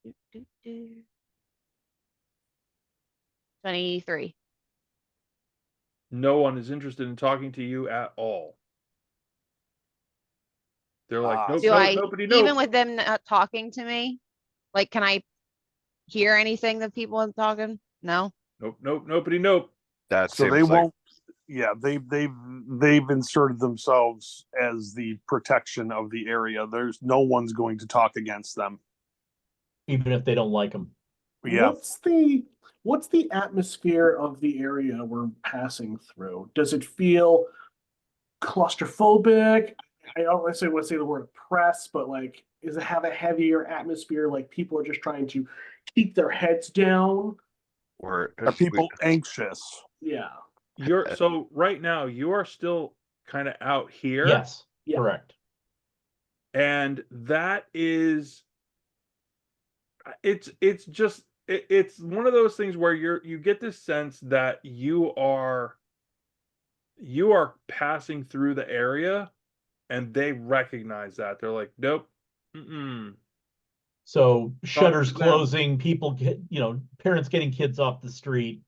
Do, do, do. 23. No one is interested in talking to you at all. They're like, Ah. nope, Do nope, I, nobody even knows. with them not talking to me, like, can I hear anything that people are talking? No. Nope, nope, nobody, nope. That So seems they like won't. Yeah, they've inserted themselves as the protection of the area. There's no one's going to talk against them. Even if they don't like them. Yeah. What's the atmosphere of the area we're passing through? Does it feel claustrophobic? I don't want to say the word oppressed, but like, does it have a heavier atmosphere? Like people are just trying to keep their heads down. we're Are people anxious? Yeah. So right now you are still kind of out here. Yes, Yeah. correct. And that is it's one of those things where you get this sense that you are you are passing through the area and they recognize that. They're like, nope. Mm-mm. So Talk shutters to them. closing, people get, parents getting kids off the street.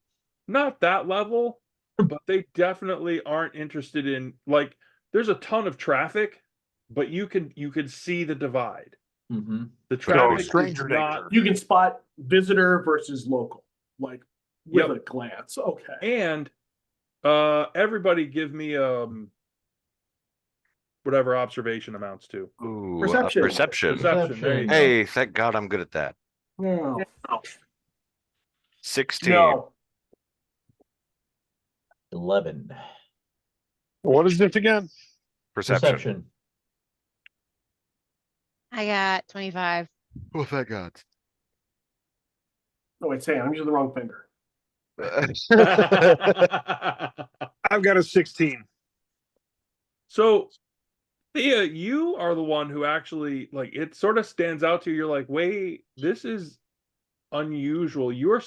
Not that level, but they definitely aren't interested in, like, there's a ton of traffic, but you can see the divide. Mm-hmm. The So traffic is stranger not, danger. You can spot visitor versus local, like with Yep. a glance. Okay. and everybody give me whatever observation amounts to. Ooh, Perception. perception. Perception. There you go. Hey, thank God I'm good at that. No. 16. No. 11. What is this again? Perception. I got 25. Oh, thank God. No, wait, say I'm using the wrong finger. I've got a 16. So, Thea, you are the one who actually, like, it sort of stands out to you. You're like, wait, this is unusual. You're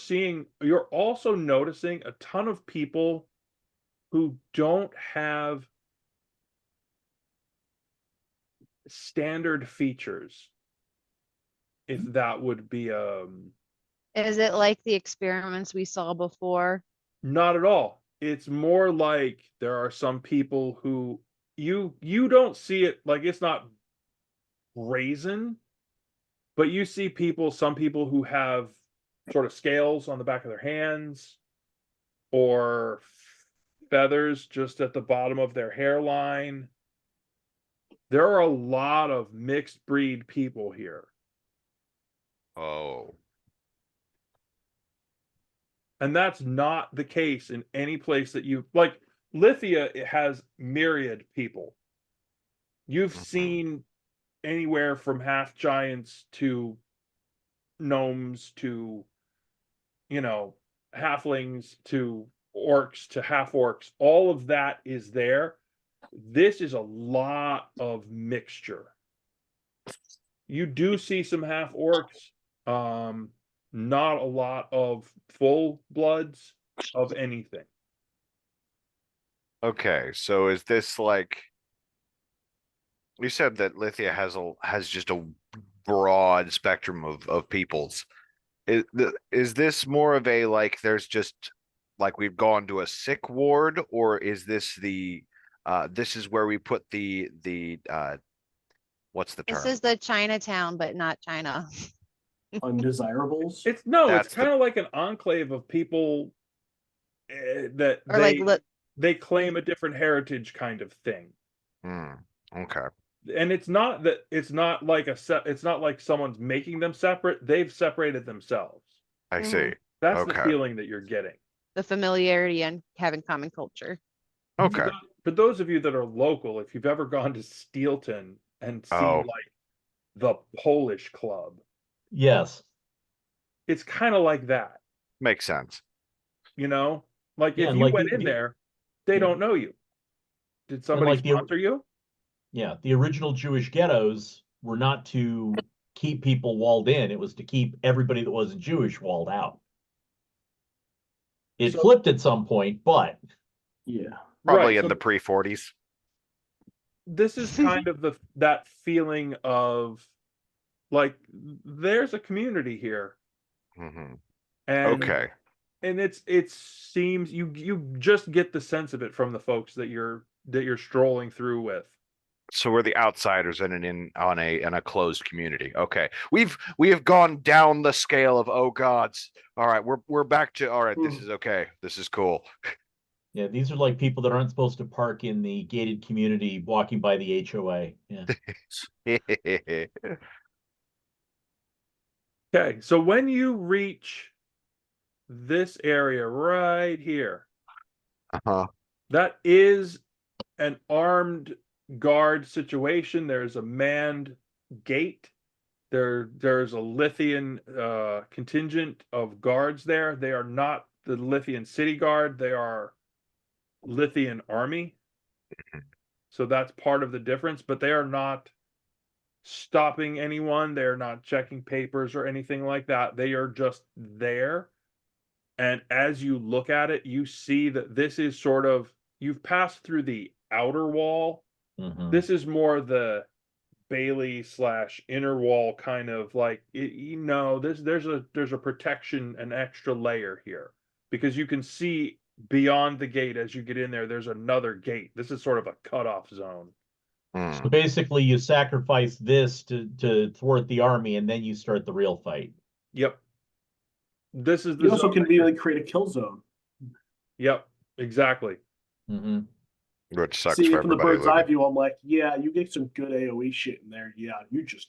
also noticing a ton of people who don't have standard features. If that would be Is it like the experiments we saw before? not at all. It's more like there are some people who you don't see it, like, it's not brazen, but you see some people who have sort of scales on the back of their hands or feathers just at the bottom of their hairline. There are a lot of mixed breed people here. Oh. And that's not the case in any place that you like. Lithia, it has myriad people. You've seen anywhere from half giants to gnomes to, halflings to orcs to half orcs. All of that is there. This is a lot of mixture. You do see some half orcs, not a lot of full bloods of anything. Okay, so is this like you said that Lithia has just a broad spectrum of peoples. Is this more of a like there's just like we've gone to a sick ward, or is this this is where we put the what's the This term? is the Chinatown, but not China. Undesirables. It's That's it's kind of like an enclave of people that Or like, they claim a different heritage kind of thing. Okay. And it's not like it's not like someone's making them separate. They've separated themselves. I see. That's the Okay. feeling that you're getting. the familiarity and having common culture. Okay. For those of you that are local, if you've ever gone to Steelton and seen like the Polish club, Yes. it's kind of like that. Makes sense. Like Yeah, if and you like went in there, they don't know you. Did somebody like sponsor you? Yeah, the original Jewish ghettos were not to keep people walled in. It was to keep everybody that wasn't Jewish walled out. It flipped at some point, but Yeah. Probably Right. in the pre-40s. This is kind of that feeling of like there's a community here. Mm-hmm. And Okay. and it seems you just get the sense of it from the folks that you're strolling through with. So we're the outsiders in a closed community. Okay. We have gone down the scale of oh gods. All right, we're back to all right, this is okay. This is cool. yeah, these are like people that aren't supposed to park in the gated community walking by the HOA. Yeah. Okay, so when you reach this area right here, Uh-huh. that is an armed guard situation. There's a manned gate. There's a Lithian contingent of guards there. They are not the Lithian city guard. They are Lithian army. So that's part of the difference, but they are not stopping anyone. They're not checking papers or anything like that. They are just there. And as you look at it, you see that this is sort of you've passed through the outer wall. Mhm. This is more the Bailey / inner wall kind of like there's a protection, an extra layer here, because you can see beyond the gate as you get in there. There's another gate. This is sort of a cutoff zone. So basically, you sacrifice this to thwart the army, and then you start the real fight. Yep. This is the You also zone that conveniently create a kill zone. Yep, exactly. Mm-hmm. Which sucks Seeing for it from the everybody bird's eye living. view, I'm like, yeah, you get some good AoE shit in there. Yeah, you just,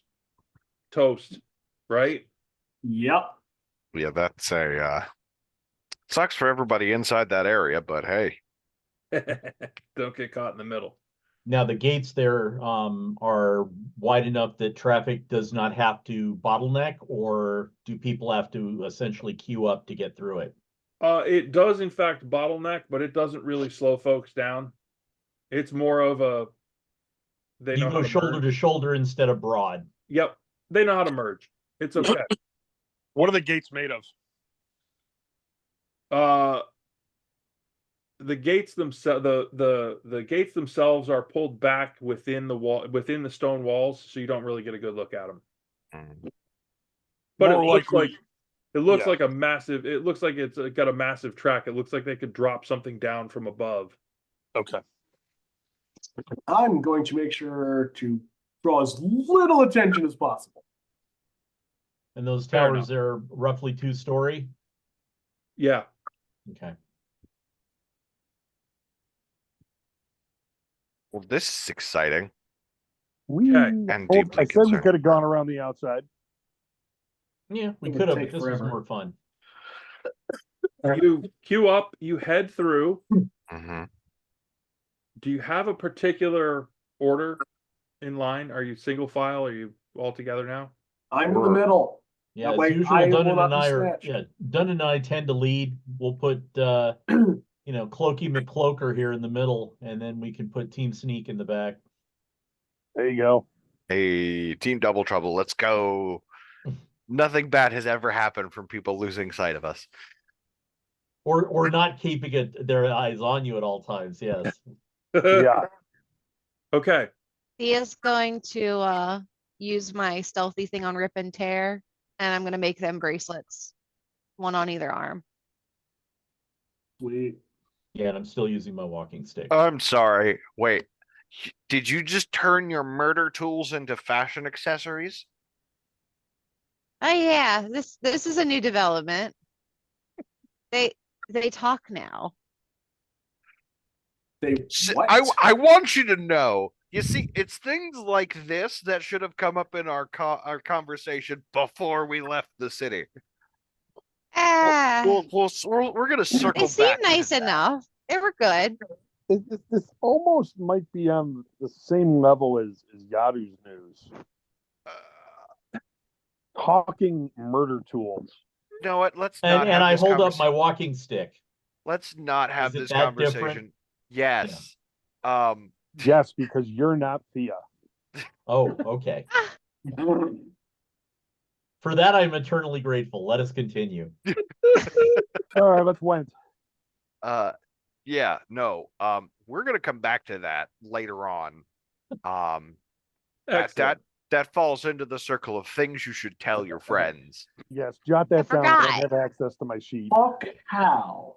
Toast, right? yep. Yeah, that's a sucks for everybody inside that area, but hey. Don't get caught in the middle. Now the gates there are wide enough that traffic does not have to bottleneck, or do people have to essentially queue up to get through it? It does in fact bottleneck, but it doesn't really slow folks down. It's more of a they You know how go to shoulder merge. to shoulder instead of broad. Yep, they know how to merge. It's okay. What are the gates made of? The gates themselves, the gates themselves are pulled back within the wall, within the stone walls, so you don't really get a good look at them. But More it looks likely- like a massive. It looks like it's got a massive track. It looks like they could drop something down from above. Okay. I'm going to make sure to draw as little attention as possible. And those Fair towers are roughly 2-story. Yeah. Okay. Well, this is exciting. Okay. And I deeply said we concerning. could have gone around the outside. Yeah, we It would could have, take but this forever. was more fun. You queue up. You head through. Mhm. Do you have a particular order in line? Are you single file? Are you all together now? I'm in the middle. Yeah, That as way usual, I will Dunnan not and be I are snatched. Dunnan and I tend to lead. We'll put Cloaky McCloaker here in the middle, and then we can put Team Sneak in the back. There you go. Hey, team double trouble. Let's go. Nothing bad has ever happened from people losing sight of us. Or not keeping their eyes on you at all times, yes. Yeah. Okay. Thea's going to use my stealthy thing on Rip and Tear, and I'm gonna make them bracelets, one on either arm. Sweet. Yeah, and I'm still using my walking stick. I'm sorry. Wait. Did you just turn your murder tools into fashion accessories? Oh yeah, this is a new development. They talk now. They what? I want you to know. You see, it's things like this that should have come up in our conversation before we left the city. Ah, We're gonna circle they seem back to nice that. enough. They were good. This almost might be on the same level as Yadu's news. Talking murder tools. You know what? Let's And not have I this hold up conversa- my walking stick. Let's not have it this that different? conversation. Yes. Yes, because you're not Thea. Oh, okay. For that, I'm eternally grateful. Let us continue. All right, let's went. Yeah, no. We're gonna come back to that later on. Excellent. That falls into the circle of things you should tell your friends. Yes, jot that down. I forgot. don't have access to my sheet. Fuck how?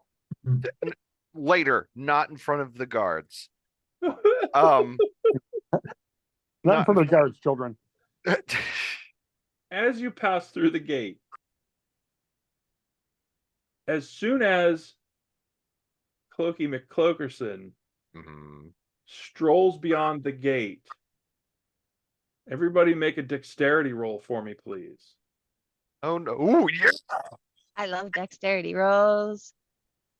Later, not in front of the guards. Um, Not for the guards, children. As you pass through the gate, as soon as Cloaky McCloakerson mhm. strolls beyond the gate, everybody make a dexterity roll for me, please. Oh no! Ooh, yeah. I love dexterity rolls.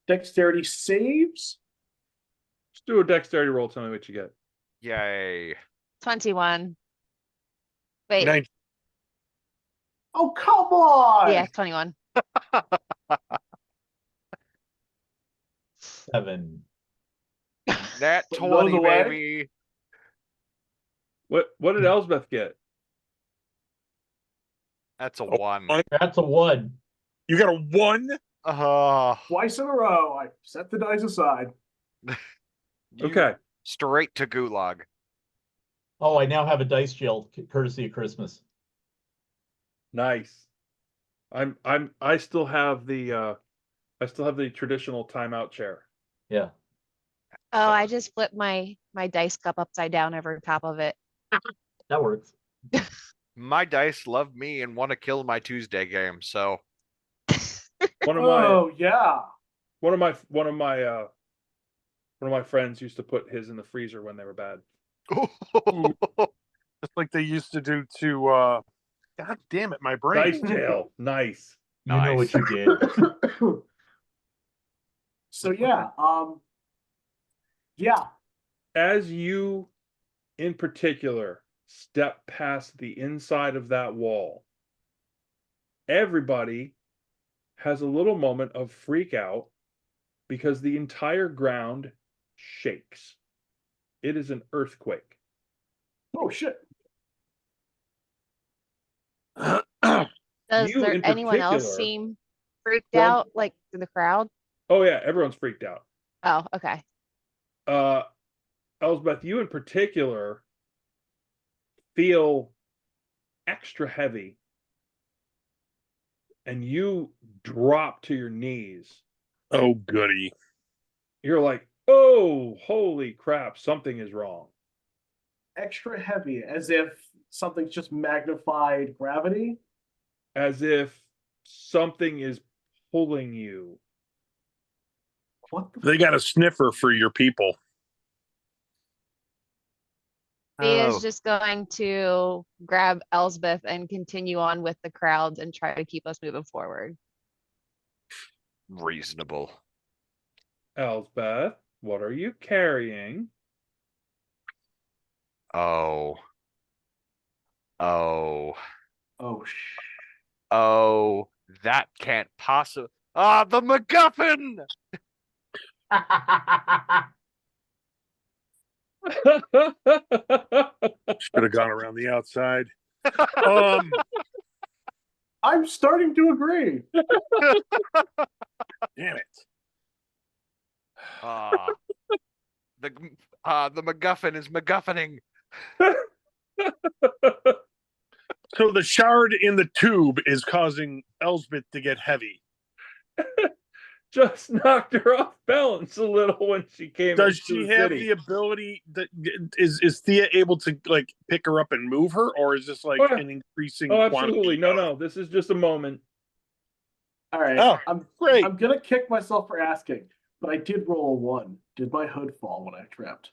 Dexterity saves? Just do a dexterity roll. Tell me what you get. Yay! 21. Wait, Nine- Oh, come on! yeah, 21. 7. Nat Put those 20, away. baby. What did Elsbeth get? That's a Oh, 1. That's a 1. You got a 1? Oh, Twice in a row, I set the dice aside. Okay. Straight to gulag. Oh, I now have a dice jail courtesy of Christmas. Nice. I still have the traditional timeout chair. Yeah. Oh, I just flipped my dice cup upside down over top of it. That works. My dice love me and want to kill my Tuesday game, so One of Oh yeah. one of my one of my uh one of my friends used to put his in the freezer when they were bad. Just like they used to do to God damn it, my brain. Dice jail. Nice. You know what you did. So yeah, yeah. As you in particular step past the inside of that wall, everybody has a little moment of freak out because the entire ground shakes. It is an earthquake. Oh shit. Does You there in anyone else particular- seem freaked Well, out, like in the crowd? Oh yeah, everyone's freaked out. Oh, okay. Elsbeth, you in particular feel extra heavy and you drop to your knees. Oh goody. You're like, oh, holy crap, something is wrong. Extra heavy, as if something's just magnified gravity. As if something is pulling you. What the They got a sniffer for your people. Thea's Oh, just going to grab Elsbeth and continue on with the crowds and try to keep us moving forward. reasonable. Elsbeth, what are you carrying? Oh. Oh. Oh Oh. That can't possibly. Ah, the MacGuffin! Should have gone around the outside. Um, I'm starting to agree. damn it. Ah. The MacGuffin is MacGuffining. So the shard in the tube is causing Elsbeth to get heavy. Just knocked her off balance a little when she came Does into she the have city. the ability that is Thea able to like pick her up and move her, or is this like Oh, yeah. an increasing Oh, absolutely. quantity? No. This is just a moment. All right. Oh, great. I'm gonna kick myself for asking, but I did roll a 1. Did my hood fall when I tripped?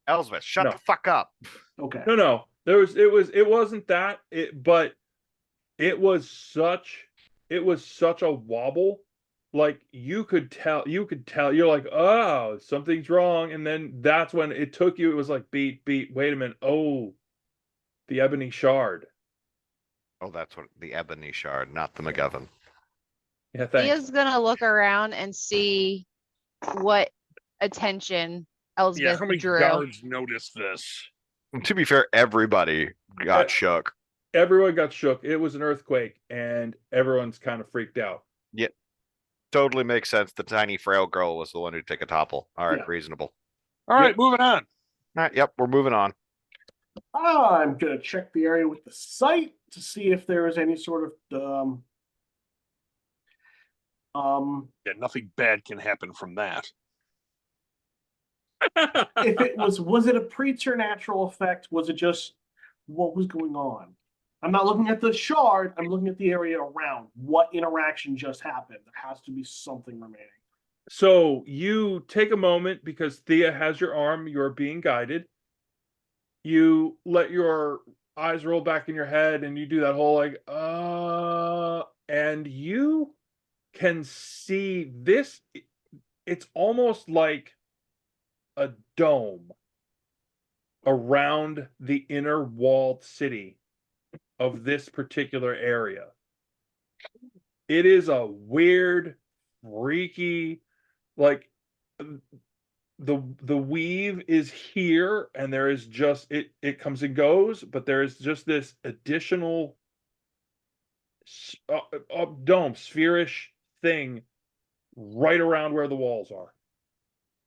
Elsbeth, shut No. the fuck up. Okay. No. It wasn't that. But it was such a wobble. Like you could tell, you're like, oh, something's wrong. And then that's when it took you, it was like, beat, wait a minute. Oh, the ebony shard. Oh, that's what the ebony shard, not the MacGuffin. Yeah, thanks. Thea's gonna look around and see what attention Yeah, Elsbeth how many drew. guards noticed this? To be fair, everybody got shook. Everyone got shook. It was an earthquake, and everyone's kind of freaked out. Yep. Totally makes sense. The tiny frail girl was the one who took a topple. All right, Yeah. reasonable. All right, Yep. moving on. All right, yep, we're moving on. I'm gonna check the area with the sight to see if there is any sort of Yeah, nothing bad can happen from that. if it was it a preternatural effect? Was it just what was going on? I'm not looking at the shard, I'm looking at the area around. What interaction just happened? There has to be something remaining. So you take a moment because Thea has your arm, you're being guided. You let your eyes roll back in your head and you do that whole like, and you can see this. It's almost like a dome around the inner walled city of this particular area. It is a weird, freaky, like the weave is here and there is just it comes and goes, but there is just this additional dome, spherish thing right around where the walls are.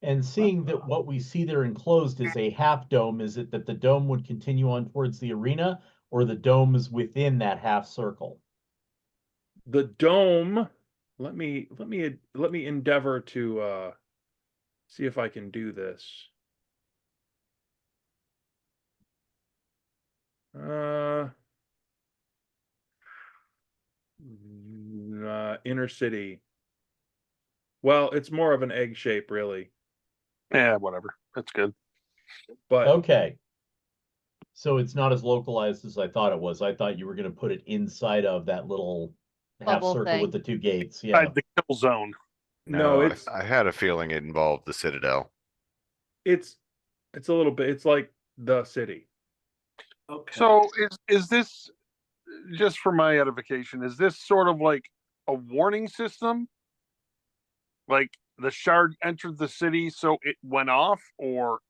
And seeing that what we see there enclosed is a half dome, is it that the dome would continue on towards the arena, or the dome is within that half circle? The dome, let me endeavor to see if I can do this. Inner city. Well, it's more of an egg shape, really. Yeah, whatever. That's good. But Okay. So it's not as localized as I thought it was. I thought you were going to put it inside of that little half Bubble circle with thing. the two gates. Yeah. The kill zone. no, I had a feeling it involved the Citadel. it's a little bit. It's like the city. Okay. So is this, just for my edification, is this sort of like a warning system? Like the shard entered the city, so it went off, or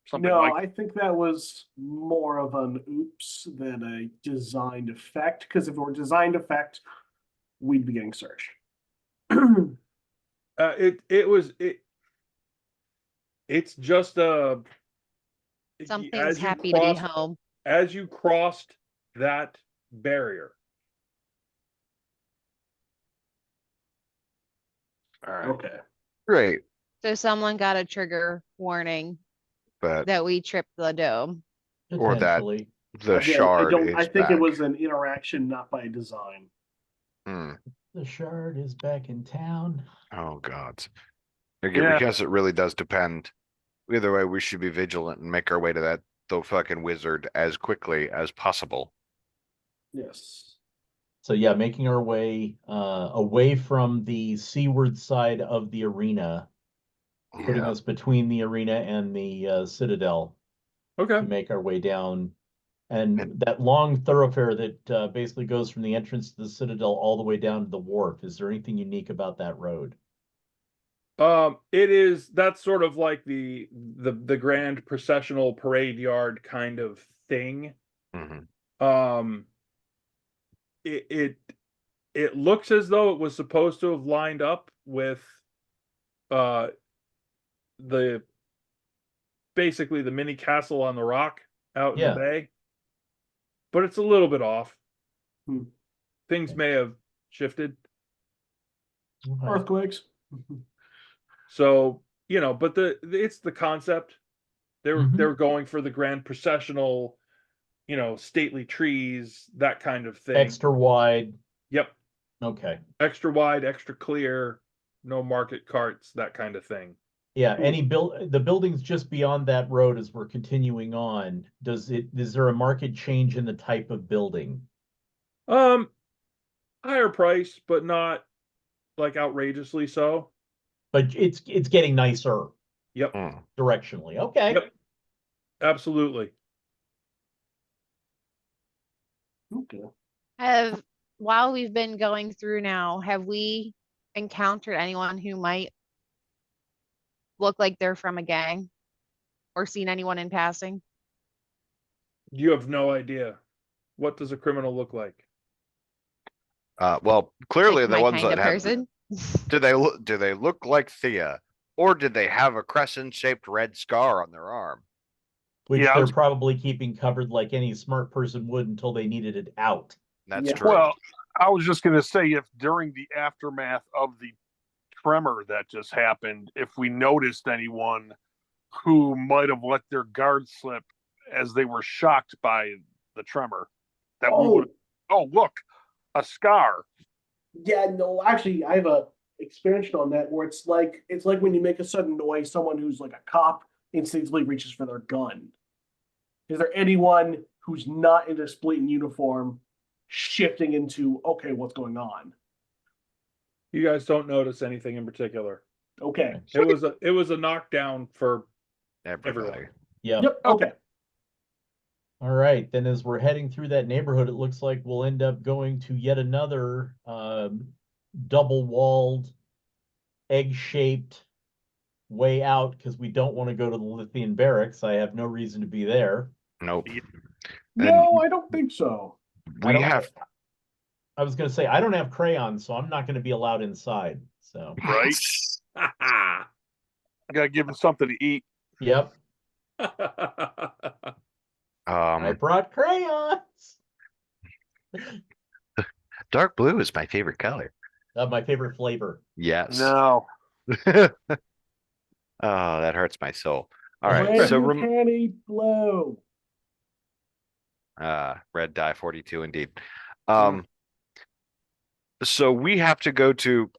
something No, like. I think that was more of an oops than a designed effect. Because if it were designed effect, we'd be getting searched. It's just Something's happy to be home. as you crossed that barrier. All right. Okay. Great, So someone got a trigger warning but that we tripped the dome. or that Potentially. the Again, shard is I think back. it was an interaction, not by design. Hmm. The shard is back in town. Oh God. Again, Yeah. because it really does depend. Either way, we should be vigilant and make our way to the fucking wizard as quickly as possible. Yes. So yeah, making our way away from the seaward side of the arena, putting Yeah. us between the arena and the citadel Okay. to make our way down. And And- that long thoroughfare that basically goes from the entrance to the citadel all the way down to the wharf. Is there anything unique about that road? That's sort of like the grand processional parade yard kind of thing. Mhm. It looks as though it was supposed to have lined up with the basically the mini castle on the rock out in Yeah. the bay. But it's a little bit off. Hmm. Things may have shifted. Okay. Earthquakes. So, but it's the concept. They Mhm. were going for the grand processional, stately trees, that kind of thing. Extra wide. Yep. Okay. Extra wide, extra clear, no market carts, that kind of thing. Yeah, the buildings just beyond that road as we're continuing on, is there a market change in the type of building? Higher price, but not like outrageously so. But it's getting nicer Yep. Hmm. directionally. Okay. Yep. Absolutely. Okay. While we've been going through now, have we encountered anyone who might look like they're from a gang or seen anyone in passing? You have no idea. What does a criminal look like? Well, clearly Like the my ones kind that of have person? do they look like Thea, or did they have a crescent-shaped red scar on their arm? Which Yeah, they're probably keeping covered like any smart person would until they needed it out. That's Yeah. true. Well, I was just going to say, if during the aftermath of the tremor that just happened, if we noticed anyone who might have let their guard slip as they were shocked by the tremor, that we would. Oh, look, a scar. Yeah, no, actually, I have a expansion on that where it's like when you make a sudden noise, someone who's like a cop instinctively reaches for their gun. Is there anyone who's not in a blatant uniform shifting into okay, what's going on? You guys don't notice anything in particular. Okay. It was a knockdown for Everybody. everyone. Yeah. Yep. Okay. All right. Then as we're heading through that neighborhood, it looks like we'll end up going to yet another double-walled, egg-shaped way out because we don't want to go to the Lithian barracks. I have no reason to be there. Nope. No, I don't think so. We have I was going to say, I don't have crayons, so I'm not going to be allowed inside. So, Right. Gotta give him something to eat. Yep. I Um, brought crayons. dark blue is my favorite color. My favorite flavor. Yes. No. Oh, that hurts my soul. All right, Red so you can't eat blue. red dye 42 indeed. So we have to go to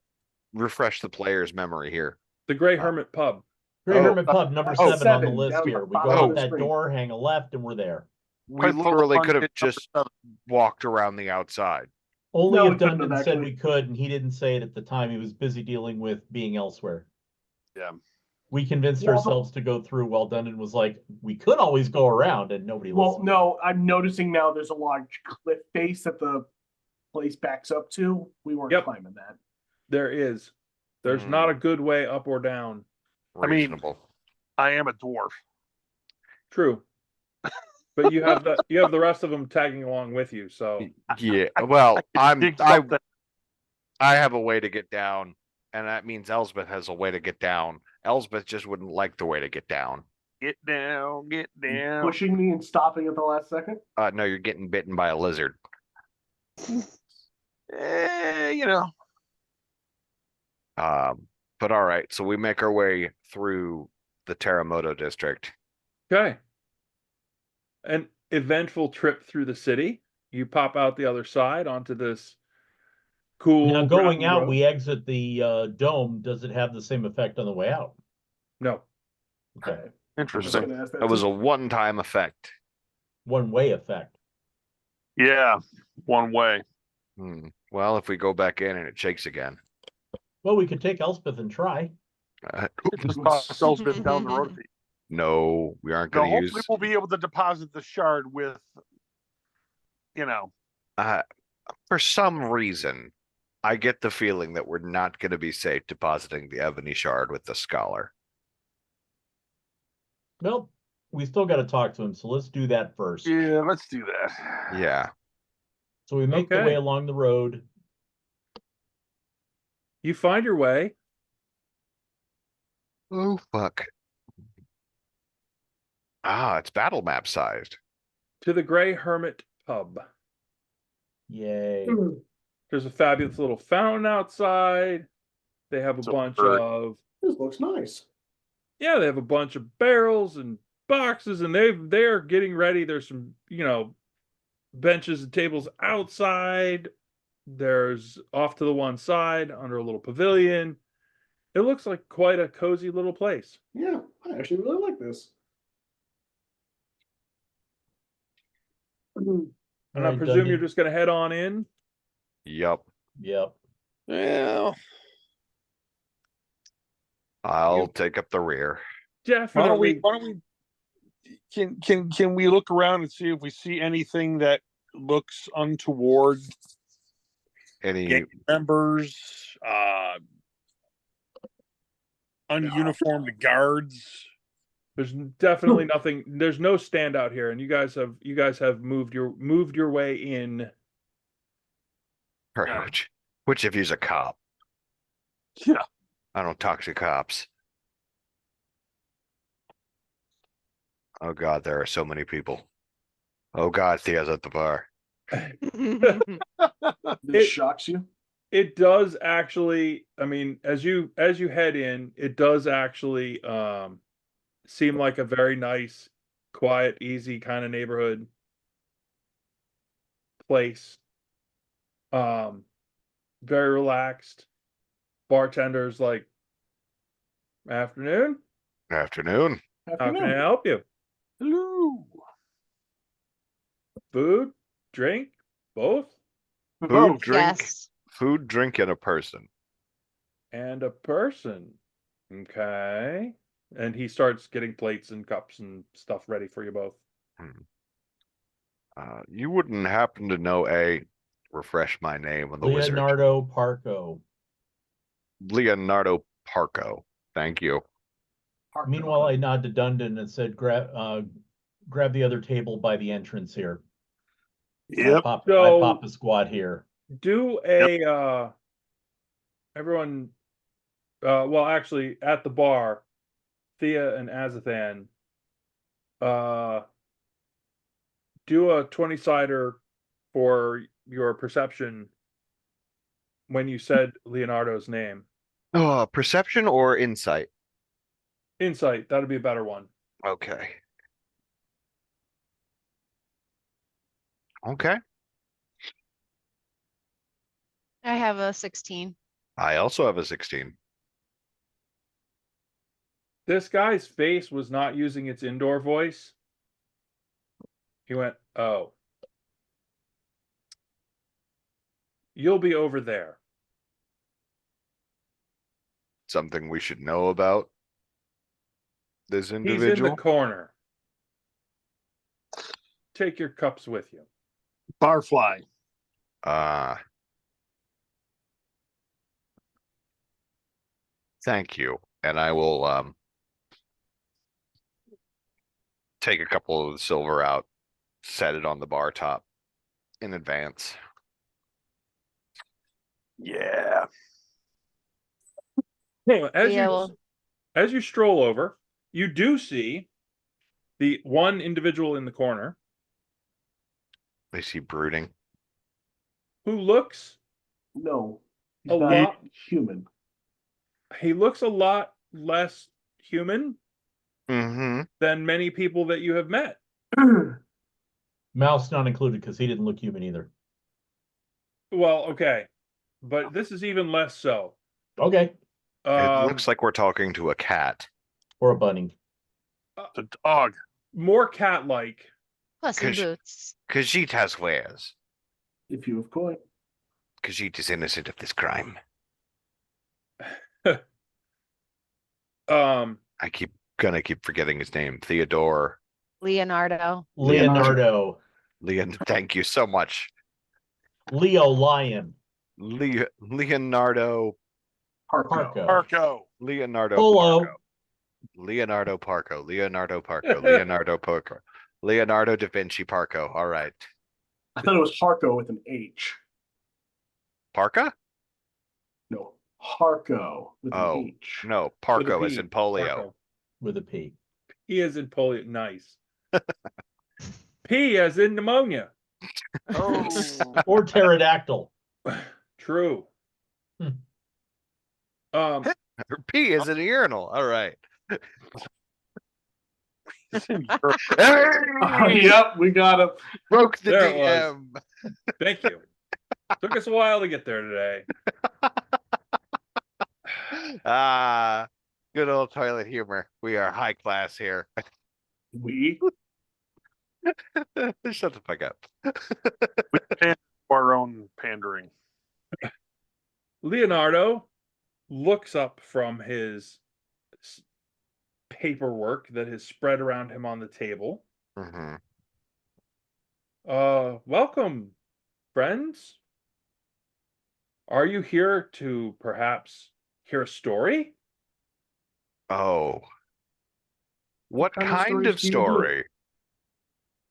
refresh the player's memory here. The Grey Hermit Pub. Grey Oh, Hermit Pub, number oh, 7 on the 7, list down here. the We go bottom out of the that screen. door, hang a left, and we're there. We Pipe full of literally fun could have shit, just number walked around the outside. Only No, if we couldn't have Dundon said actually. we could, and he didn't say it at the time. He was busy dealing with being elsewhere. Yeah. We convinced Well, ourselves to go through while Dundon was like, we could always go around, and nobody Well, listened. no, I'm noticing now there's a large cliff face that the place backs up to. We weren't Yep. climbing that. There is. There's not a good way up or down. I mean- Reasonable. I am a dwarf. True. But you have the rest of them tagging along with you, so Yeah. Well, Dig I something. have a way to get down, and that means Elsbeth has a way to get down. Elsbeth just wouldn't like the way to get down. Get down, get down. Pushing me and stopping at the last second. No, you're getting bitten by a lizard. You know. But all right, so we make our way through the Terremoto district. okay. An eventful trip through the city. You pop out the other side onto this cool. Now, going gravel out, road. we exit the dome. Does it have the same effect on the way out? No. Okay. I was Interesting. gonna ask that It was too. a one-time effect. One-way effect. Yeah. One way. Well, if we go back in and it shakes again. Well, we could take Elspeth and try. Just toss Elsbeth down the road. No, we aren't No, going to hopefully use. we'll be able to deposit the shard with, you know. For some reason, I get the feeling that we're not going to be safe depositing the ebony shard with the scholar. Well, we still got to talk to him, so let's do that first. Yeah, let's do that. Yeah. So we make the Okay. way along the road. You find your way. Oh, fuck. It's battle map sized. To the Grey Hermit Pub. Yay. There's a fabulous little fountain outside. They have a So bunch bird. of This looks nice. yeah, they have a bunch of barrels and boxes, and they're getting ready. There's some, benches and tables outside. There's off to the one side under a little pavilion. It looks like quite a cozy little place. Yeah, I actually really like this. And I Alright, presume you're Dundon. just going to head on in. Yup. Yep. Well, I'll take up the rear. Definitely. why don't we can we look around and see if we see anything that looks untoward? Any Gang members, ununiformed guards. There's definitely nothing. There's no standout here, and you guys have moved your way in. which of you's a cop? Yeah. I don't talk to cops. Oh God, there are so many people. Oh God, Thea's at the bar. This shocks you. It does actually. I mean, as you head in, it does actually seem like a very nice, quiet, easy kind of neighborhood place. Very relaxed. Bartender's like, afternoon. Afternoon. How can I help you? Hello. Food, drink, both, Food, drink, Yes. food, drink, and a person. and a person. Okay. And he starts getting plates and cups and stuff ready for you both. You wouldn't happen to know refresh my name on the wizard. Leonardo Parco. Leonardo Parco. Thank you. Meanwhile, I nod to Dundon and said, grab the other table by the entrance here. Yep. I So- pop a squat here. Do a everyone well, actually at the bar, Thea and Azathan, do a 20-sider for your perception when you said Leonardo's name. Oh, perception or insight? Insight, that'd be a better one. Okay. Okay. I have a 16. I also have a 16. This guy's face was not using its indoor voice. He went, "Oh. You'll be over there." Something we should know about this He's in individual. the corner. Take your cups with you. Barfly. Thank you. And I will take a couple of the silver out, set it on the bar top in advance. Yeah. As you stroll over, you do see the one individual in the corner Is he brooding? who looks No, he's a not lot. human. He looks a lot less human Mm-hmm. than many people that you have met. Mouse not included because he didn't look human either. Well, okay, but this is even less so. Okay. It looks like we're talking to a cat. Or a bunny. The dog. More cat-like. Plus in Cause- boots. Khajiit has wares. If you have coin. Khajiit is innocent of this crime. I gonna keep forgetting his name. Theodore. Leonardo. Leonardo. Leon, thank you so much. Leo Lion. Leonardo. Parko. Arco. Leonardo Polo. Parco. Leonardo Parco. Leonardo Parco. Leonardo Parco. Leonardo da Vinci Parco. All right. I thought it was Harco with an H. Parka? No, Harco with Oh, an H. no. With a Parco as P. in polio. Parco. With a P. P as in polio. Nice. P as in pneumonia. Oh. Or pterodactyl. True. Hmm. P is in a urinal. All right. Yep, we got him. Broke the There it DM. Thank you. Took us a while to get there today. Ah, good old toilet humor. We are high class here. We Shut the fuck up. Our own pandering. Leonardo looks up from his paperwork that is spread around him on the table. Mhm. Welcome, friends. Are you here to perhaps hear a story? Oh. What kind of kind of stories do you do? story?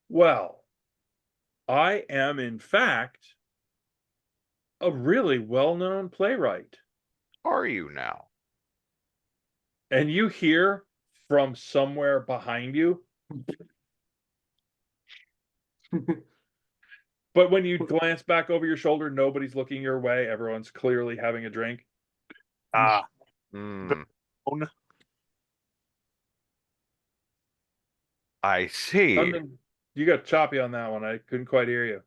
Well, I am, in fact, a really well-known playwright. Are you now? And you hear from somewhere behind you, but when you glance back over your shoulder, nobody's looking your way. Everyone's clearly having a drink. Ah. Hmm. Own. I see. Something, you got choppy on that one. I couldn't quite hear you.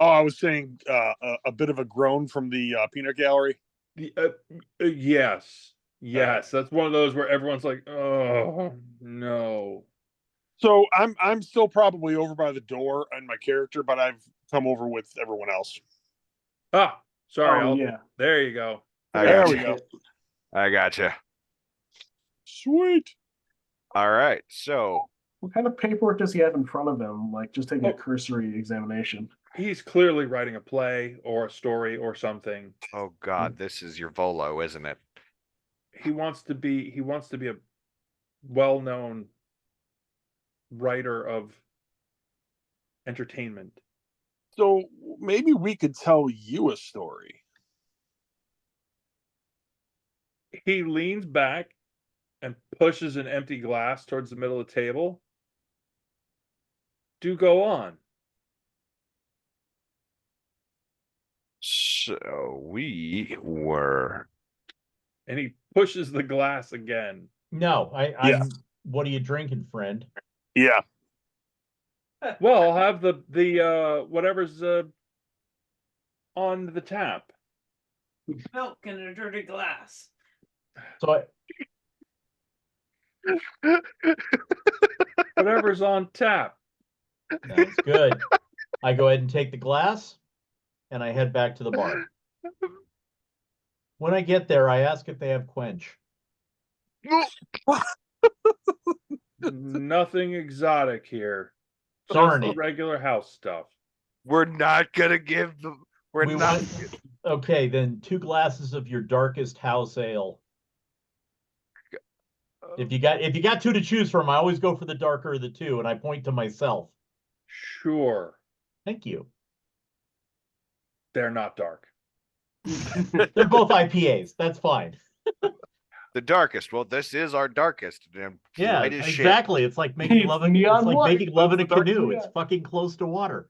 Oh, I was saying a bit of a groan from the peanut gallery. Yes. Yes. That's one of those where everyone's like, oh, no. So I'm still probably over by the door and my character, but I've come over with everyone else. Ah, sorry. Oh, yeah. There you go. There we go. I gotcha. Sweet. All right. So What kind of paperwork does he have in front of him? Like just taking a Oh. cursory examination. He's clearly writing a play or a story or something. oh god, this is your Volo, isn't it? He wants to be a well-known writer of entertainment. So maybe we could tell you a story. He leans back and pushes an empty glass towards the middle of the table. Do go on. So we were. And he pushes the glass again. No, Yeah. what are you drinking, friend? Yeah. Well, I'll have the whatever's on the tap. Milk in a dirty glass. So Whatever's on tap. sounds good. I go ahead and take the glass and I head back to the bar. When I get there, I ask if they have quench. Nothing exotic here. Darn Just it. regular house stuff. We're not gonna give them. We're We not. went- Okay, then 2 glasses of your darkest house ale. If you got 2 to choose from, I always go for the darker of the 2, and I point to myself. Sure. Thank you. They're not dark. They're both IPAs. That's fine. The darkest. Well, this is our darkest. And Yeah, light as shit. exactly. It's like making It's love in neon it's like white. making love in a It's dark canoe. neon. It's fucking close to water.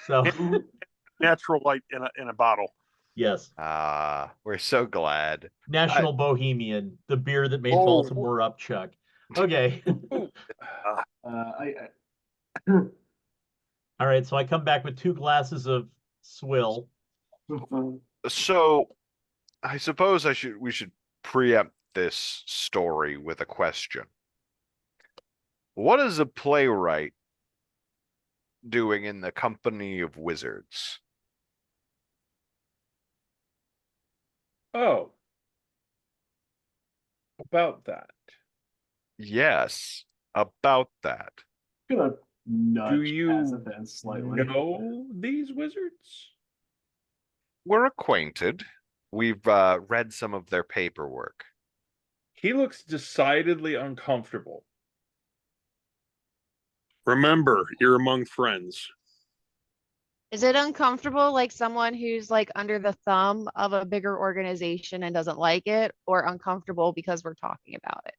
So Natural light in a bottle. yes. We're so glad. National Bohemian, the beer that made Oh. Baltimore up, Chuck. Okay. I All right, so I come back with 2 glasses of swill. So, I suppose we should preempt this story with a question. What is a playwright doing in the company of wizards? Oh. About that. Yes, about that. gonna nudge you Azathan slightly. Know these wizards? We're acquainted. We've read some of their paperwork. He looks decidedly uncomfortable. Remember, you're among friends. Is it uncomfortable like someone who's like under the thumb of a bigger organization and doesn't like it, or uncomfortable because we're talking about it?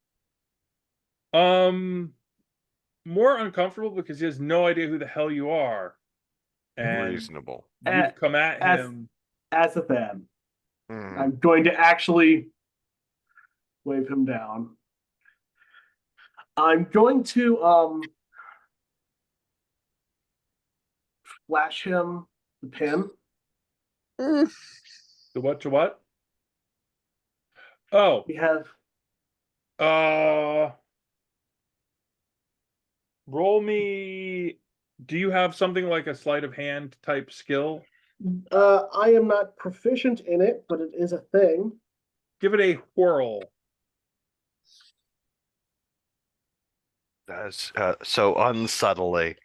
More uncomfortable because he has no idea who the hell you are. And Reasonable. you've come at him. Azathan, Hmm. I'm going to actually wave him down. I'm going to flash him the pin. The what to what? Oh, We have roll me. Do you have something like a sleight of hand type skill? I am not proficient in it, but it is a thing. Give it a whirl. That's so unsubtly.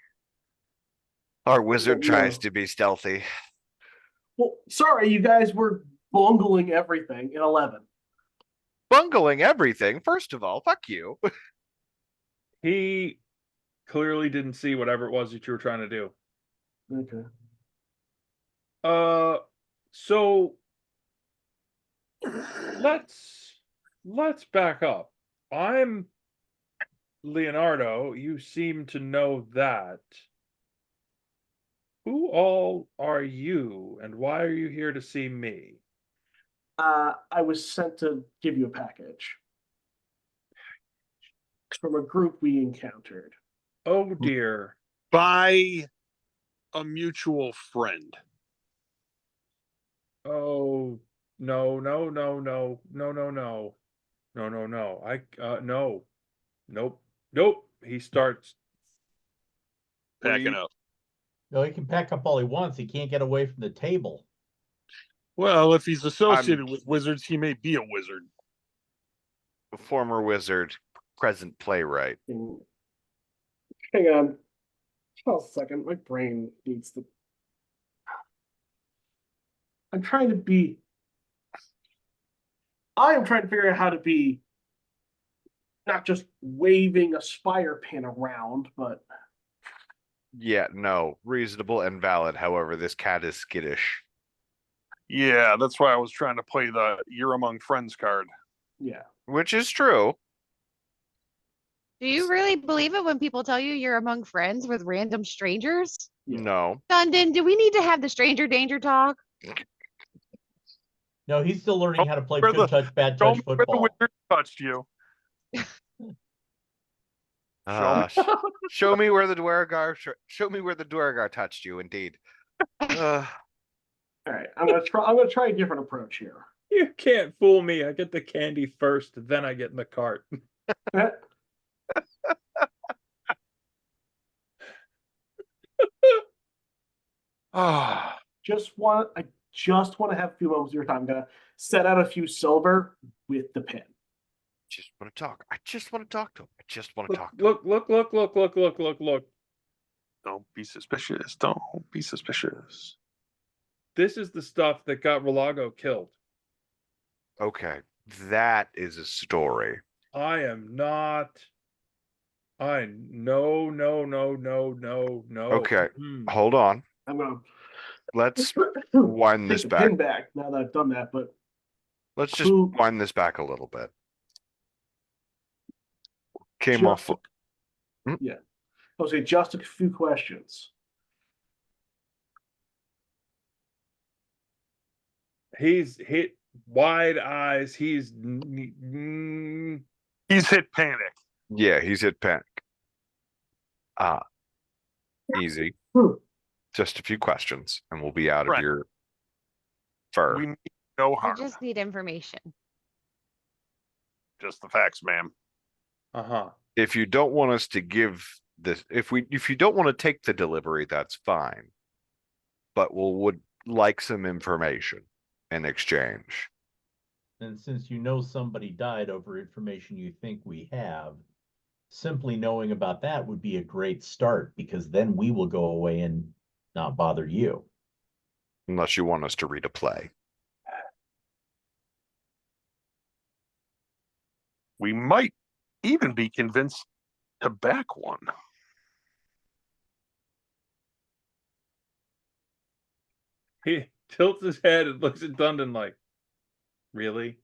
Our wizard tries to be stealthy. Well, sorry, you guys were bungling everything in 11. Bungling everything. First of all, fuck you. He clearly didn't see whatever it was that you were trying to do. Okay. So let's back up. I'm Leonardo. You seem to know that. Who all are you, and why are you here to see me? I was sent to give you a package from a group we encountered. Oh dear. By a mutual friend. Oh no. No. Nope. He starts. Packing up. No, he can pack up all he wants. He can't get away from the table. Well, if he's associated with wizards, he may be a wizard. A former wizard, present playwright. Hang on. Hold a second. My brain needs to. I am trying to figure out how to be not just waving a spire pin around, but Yeah, no, reasonable and valid. However, this cat is skittish. Yeah, that's why I was trying to play the "you're among friends" card. yeah. Which is true. Do you really believe it when people tell you you're among friends with random strangers? Yeah. No. Dundon, do we need to have the stranger danger talk? No, he's still learning how to play Where the- good touch, bad Show touch me where the football. wizard touched you. Show me where the Dwargar. Show me where the Dwargar touched you. Indeed. All right, I'm gonna try a different approach here. You can't fool me. I get the candy first, then I get in the cart. Ah, I just want to have a few moments of your time. I'm gonna set out a few silver with the pin. Just want to talk. I just want to talk to him. I just want to Look, talk to him. look. don't be suspicious. Don't be suspicious. This is the stuff that got Relago killed. Okay, that is a story. I am not. No. Okay, Mm. hold on. I'm gonna Let's wind take this the back. pin back now that I've done that. But Let's just Who- wind this back a little bit. Came just- off. Yeah, I'll say just a few questions. He's hit wide eyes. He's hit panic. Yeah, he's hit panic. Easy. Just a few questions, and we'll be out of Right. your fur. We need no I harm. just need information. Just the facts, ma'am. Uh-huh. If you don't want us to give this, if you don't want to take the delivery, that's fine. But would like some information in exchange. And since you know somebody died over information you think we have, simply knowing about that would be a great start, because then we will go away and not bother you. Unless you want us to read a play. We might even be convinced to back one. He tilts his head and looks at Dundon like, really?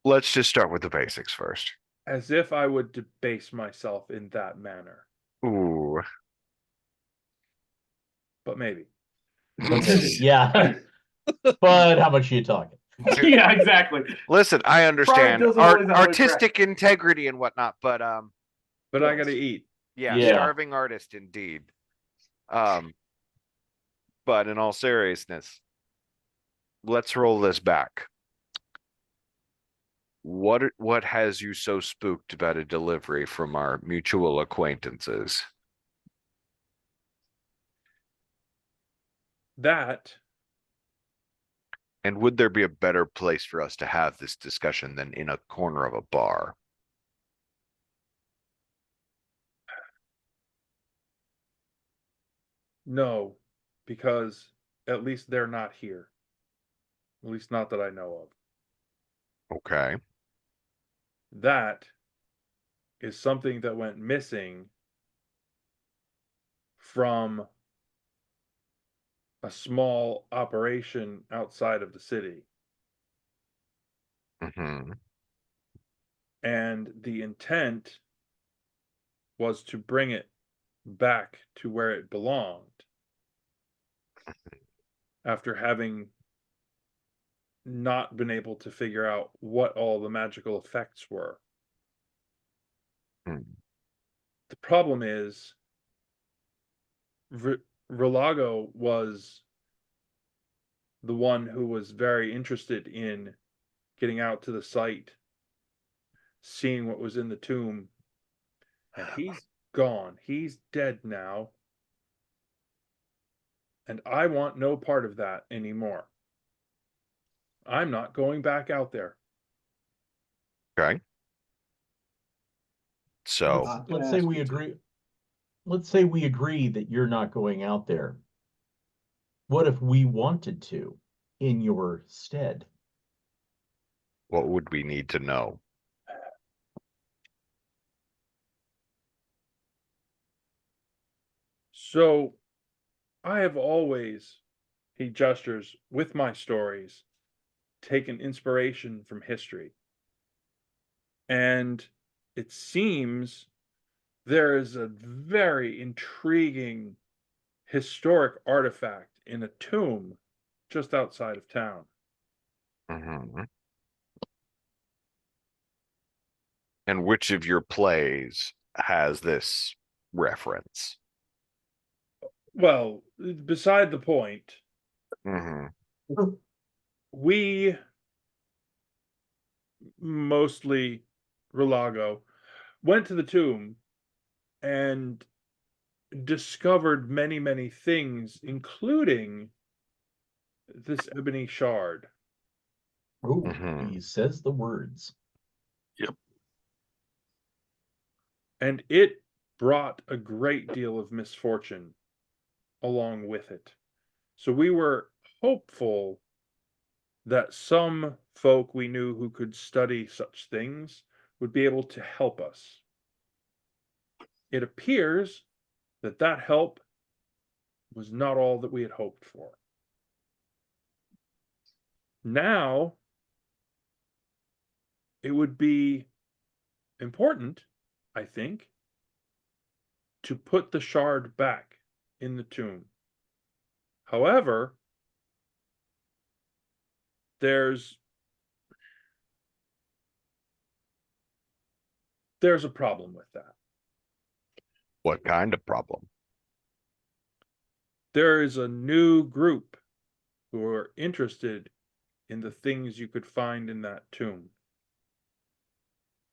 Let's just start with the basics first. As if I would debase myself in that manner. Ooh. But maybe. Yeah. But how much are you talking? Yeah, exactly. Listen, I understand doesn't always have artistic integrity and whatnot, but But I gotta eat. yeah, Yeah. starving artist indeed. But in all seriousness, let's roll this back. What has you so spooked about a delivery from our mutual acquaintances? That And would there be a better place for us to have this discussion than in a corner of a bar? no, because at least they're not here. At least not that I know of. Okay. That is something that went missing from a small operation outside of the city. Mm-hmm. And the intent was to bring it back to where it belonged after having not been able to figure out what all the magical effects were. Hmm. The problem is Relago was the one who was very interested in getting out to the site, seeing what was in the tomb, and he's gone. He's dead now. And I want no part of that anymore. I'm not going back out there. Okay. So Let's say we agree. Let's say we agree that you're not going out there. What if we wanted to in your stead? what would we need to know? So I have always, he gestures, with my stories, taken inspiration from history. And it seems there is a very intriguing historic artifact in a tomb just outside of town. Mm-hmm. And which of your plays has this reference? Well, beside the point, Mm-hmm. we, mostly Relago, went to the tomb and discovered many, many things, including this ebony shard. Oh, Mhm. he says the words. And it brought a great deal of misfortune along with it. So we were hopeful that some folk we knew who could study such things would be able to help us. It appears that that help was not all that we had hoped for. Now, it would be important, I think, to put the shard back in the tomb. However, there's a problem with that. What kind of problem? There is a new group who are interested in the things you could find in that tomb.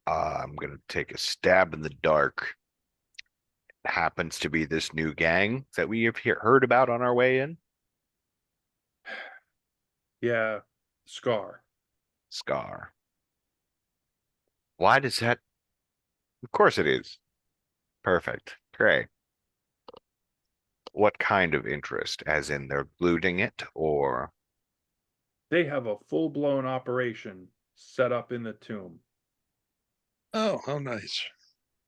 I'm gonna take a stab in the dark. Happens to be this new gang that we have heard about on our way in. Yeah, Scar. Scar. Why does that? Of course it is. Perfect. Great. What kind of interest? As in they're looting it, or They have a full-blown operation set up in the tomb. Oh, how nice.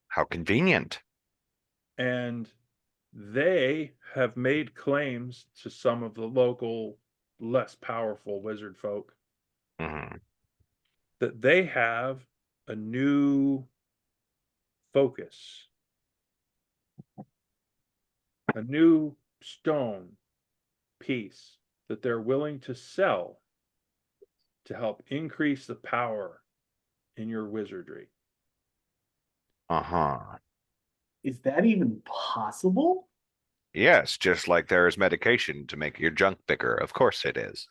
how convenient? And they have made claims to some of the local, less powerful wizard folk Mhm. that they have a new focus, a new stone piece that they're willing to sell to help increase the power in your wizardry. Uh-huh. Is that even possible? Yes, just like there is medication to make your junk bigger. Of course it is.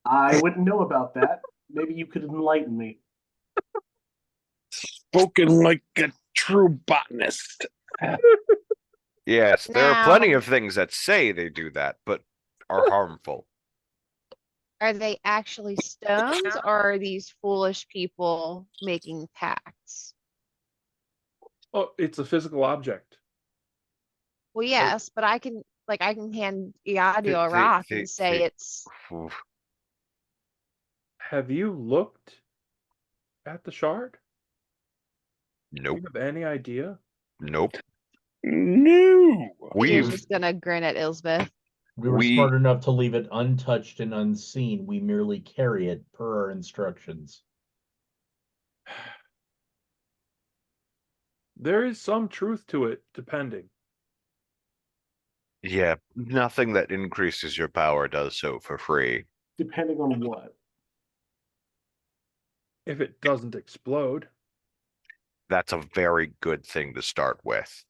I wouldn't know about that. Maybe you could enlighten me. Spoken like a true botanist. Yes, there are plenty Now, of things that say they do that, but are harmful. are they actually stones or are these foolish people making pacts? Oh, it's a physical object. Well, yes, but I can hand Yadio a The- rock the- and say the- it's Oof. Have you looked at the shard? Do Nope. you have any idea? Nope. No. Peter's We've just gonna grin at Elsbeth. We were smart enough to leave it untouched and unseen. We merely carry it per our instructions. There is some truth to it, depending. yeah, nothing that increases your power does so for free. Depending on what? If it doesn't explode. That's a very good thing to start with.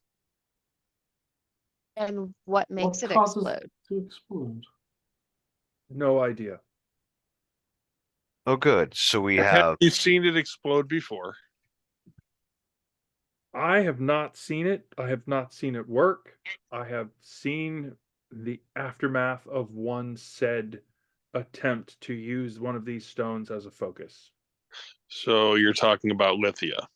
And what makes What it causes explode? to explode? No idea. Oh, good. So we Have have you seen it explode before? I have not seen it. I have not seen it work. I have seen the aftermath of one said attempt to use one of these stones as a focus. So you're talking about Lithia.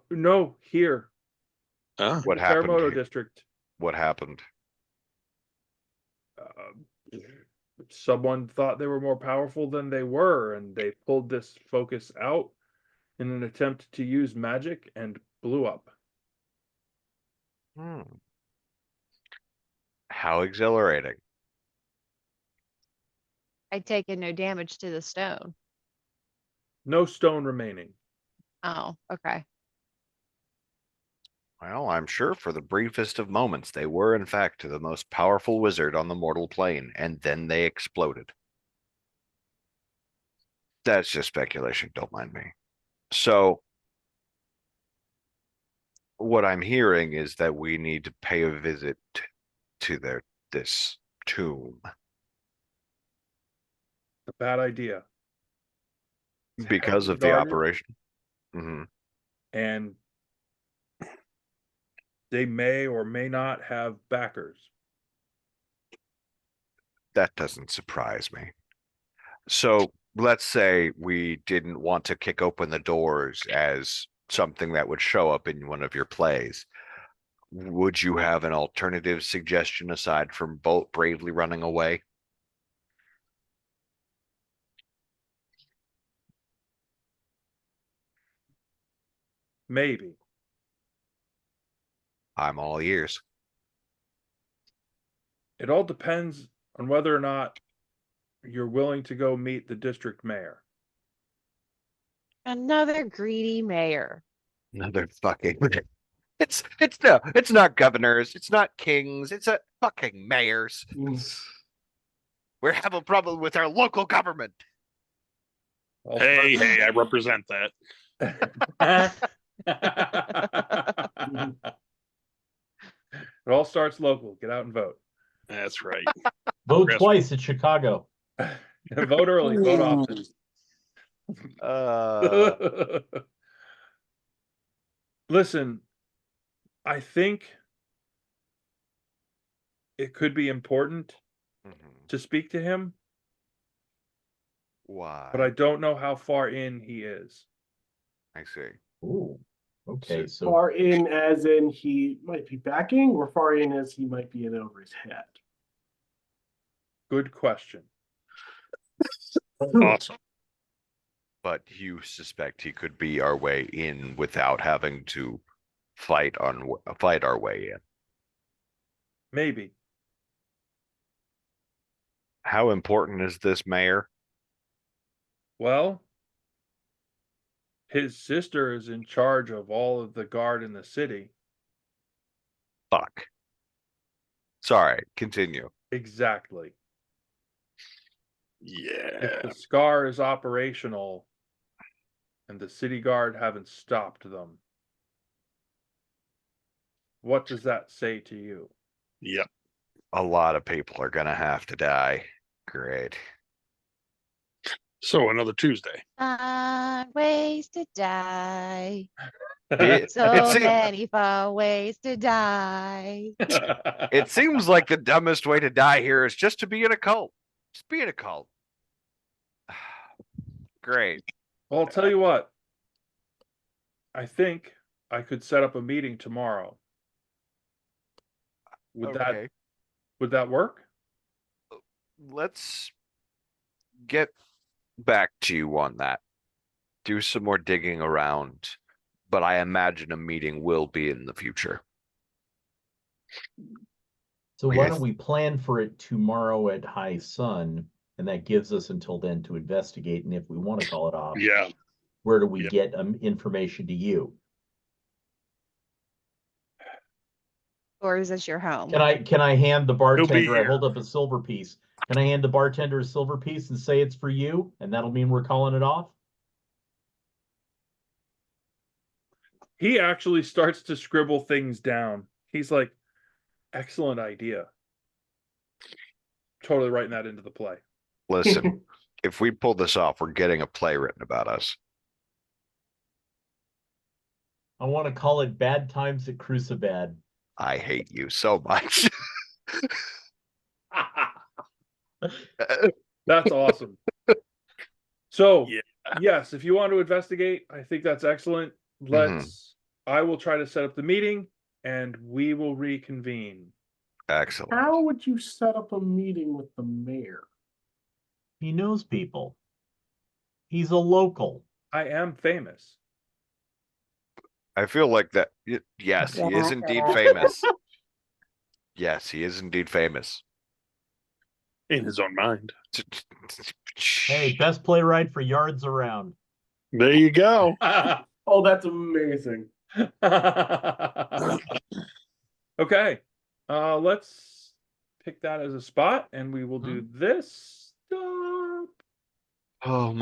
No, here. Ah, what The happened. Terremoto district. What happened? Someone thought they were more powerful than they were, and they pulled this focus out in an attempt to use magic and blew up. How exhilarating. I take it no damage to the stone. No stone remaining. Oh, okay. Well, I'm sure for the briefest of moments they were in fact the most powerful wizard on the mortal plane, and then they exploded. That's just speculation, don't mind me. So what I'm hearing is that we need to pay a visit to this tomb A bad idea. because heavily of the guarded. operation. Mhm. And they may or may not have backers. That doesn't surprise me. So let's say we didn't want to kick open the doors as something that would show up in one of your plays. Would you have an alternative suggestion aside from Bolt bravely running away? Maybe. I'm all ears. It all depends on whether or not you're willing to go meet the district mayor. Another greedy mayor. Another fucking it's not governors, it's not kings, it's a fucking mayors. We have a problem with our local government. All Hey, starts- hey, I represent that. It all starts local. Get out and vote. That's right. Vote Yes. twice at Chicago. Vote early, vote often. Listen, I think it could be important to speak to him, Why? but I don't know how far in he is. I see. Ooh, okay, so Far in as in he might be backing, or far in as he might be in over his head? Good question. Awesome. But you suspect he could be our way in without having to fight our way in. Maybe. How important is this mayor? Well, his sister is in charge of all of the guard in the city. Fuck. Sorry, continue. Exactly. Yeah. If the scar is operational and the city guard haven't stopped them, what does that say to you? Yep. A lot of people are gonna have to die. Great. So another Tuesday. Ways to die. It So seems many fun ways to die. it seems like the dumbest way to die here is just to be in a cult. Just be in a cult. Great. Well, I'll tell you what. I think I could set up a meeting tomorrow. Would Okay. that work? Let's get back to you on that. Do some more digging around, but I imagine a meeting will be in the future. so Like why I don't we plan for it tomorrow at high sun, and that gives us until then to investigate, and if we want to call it off, Yeah. where do we Yeah. get information to you? Or is this your home? Can I hand the bartender, I here. hold up a silver piece. Can I hand the bartender a silver piece and say it's for you? And that'll mean we're calling it off? He actually starts to scribble things down. He's like, excellent idea. Totally writing that into the play. Listen, if we pull this off, we're getting a play written about us. I want to call it Bad Times at Crucibad. I hate you so much. That's awesome. So, Yeah. yes, if you want to investigate, I think that's excellent. I will try to set up the meeting and we will reconvene. Excellent. How would you set up a meeting with the mayor? He knows people. He's a local. I am famous. I feel like that. Yes, he is indeed famous. Yes, he is indeed famous. In his own mind. Hey, best playwright for yards around. There you go. Oh, that's amazing. Okay. Let's pick that as a spot and we will do this. Stop. Oh my.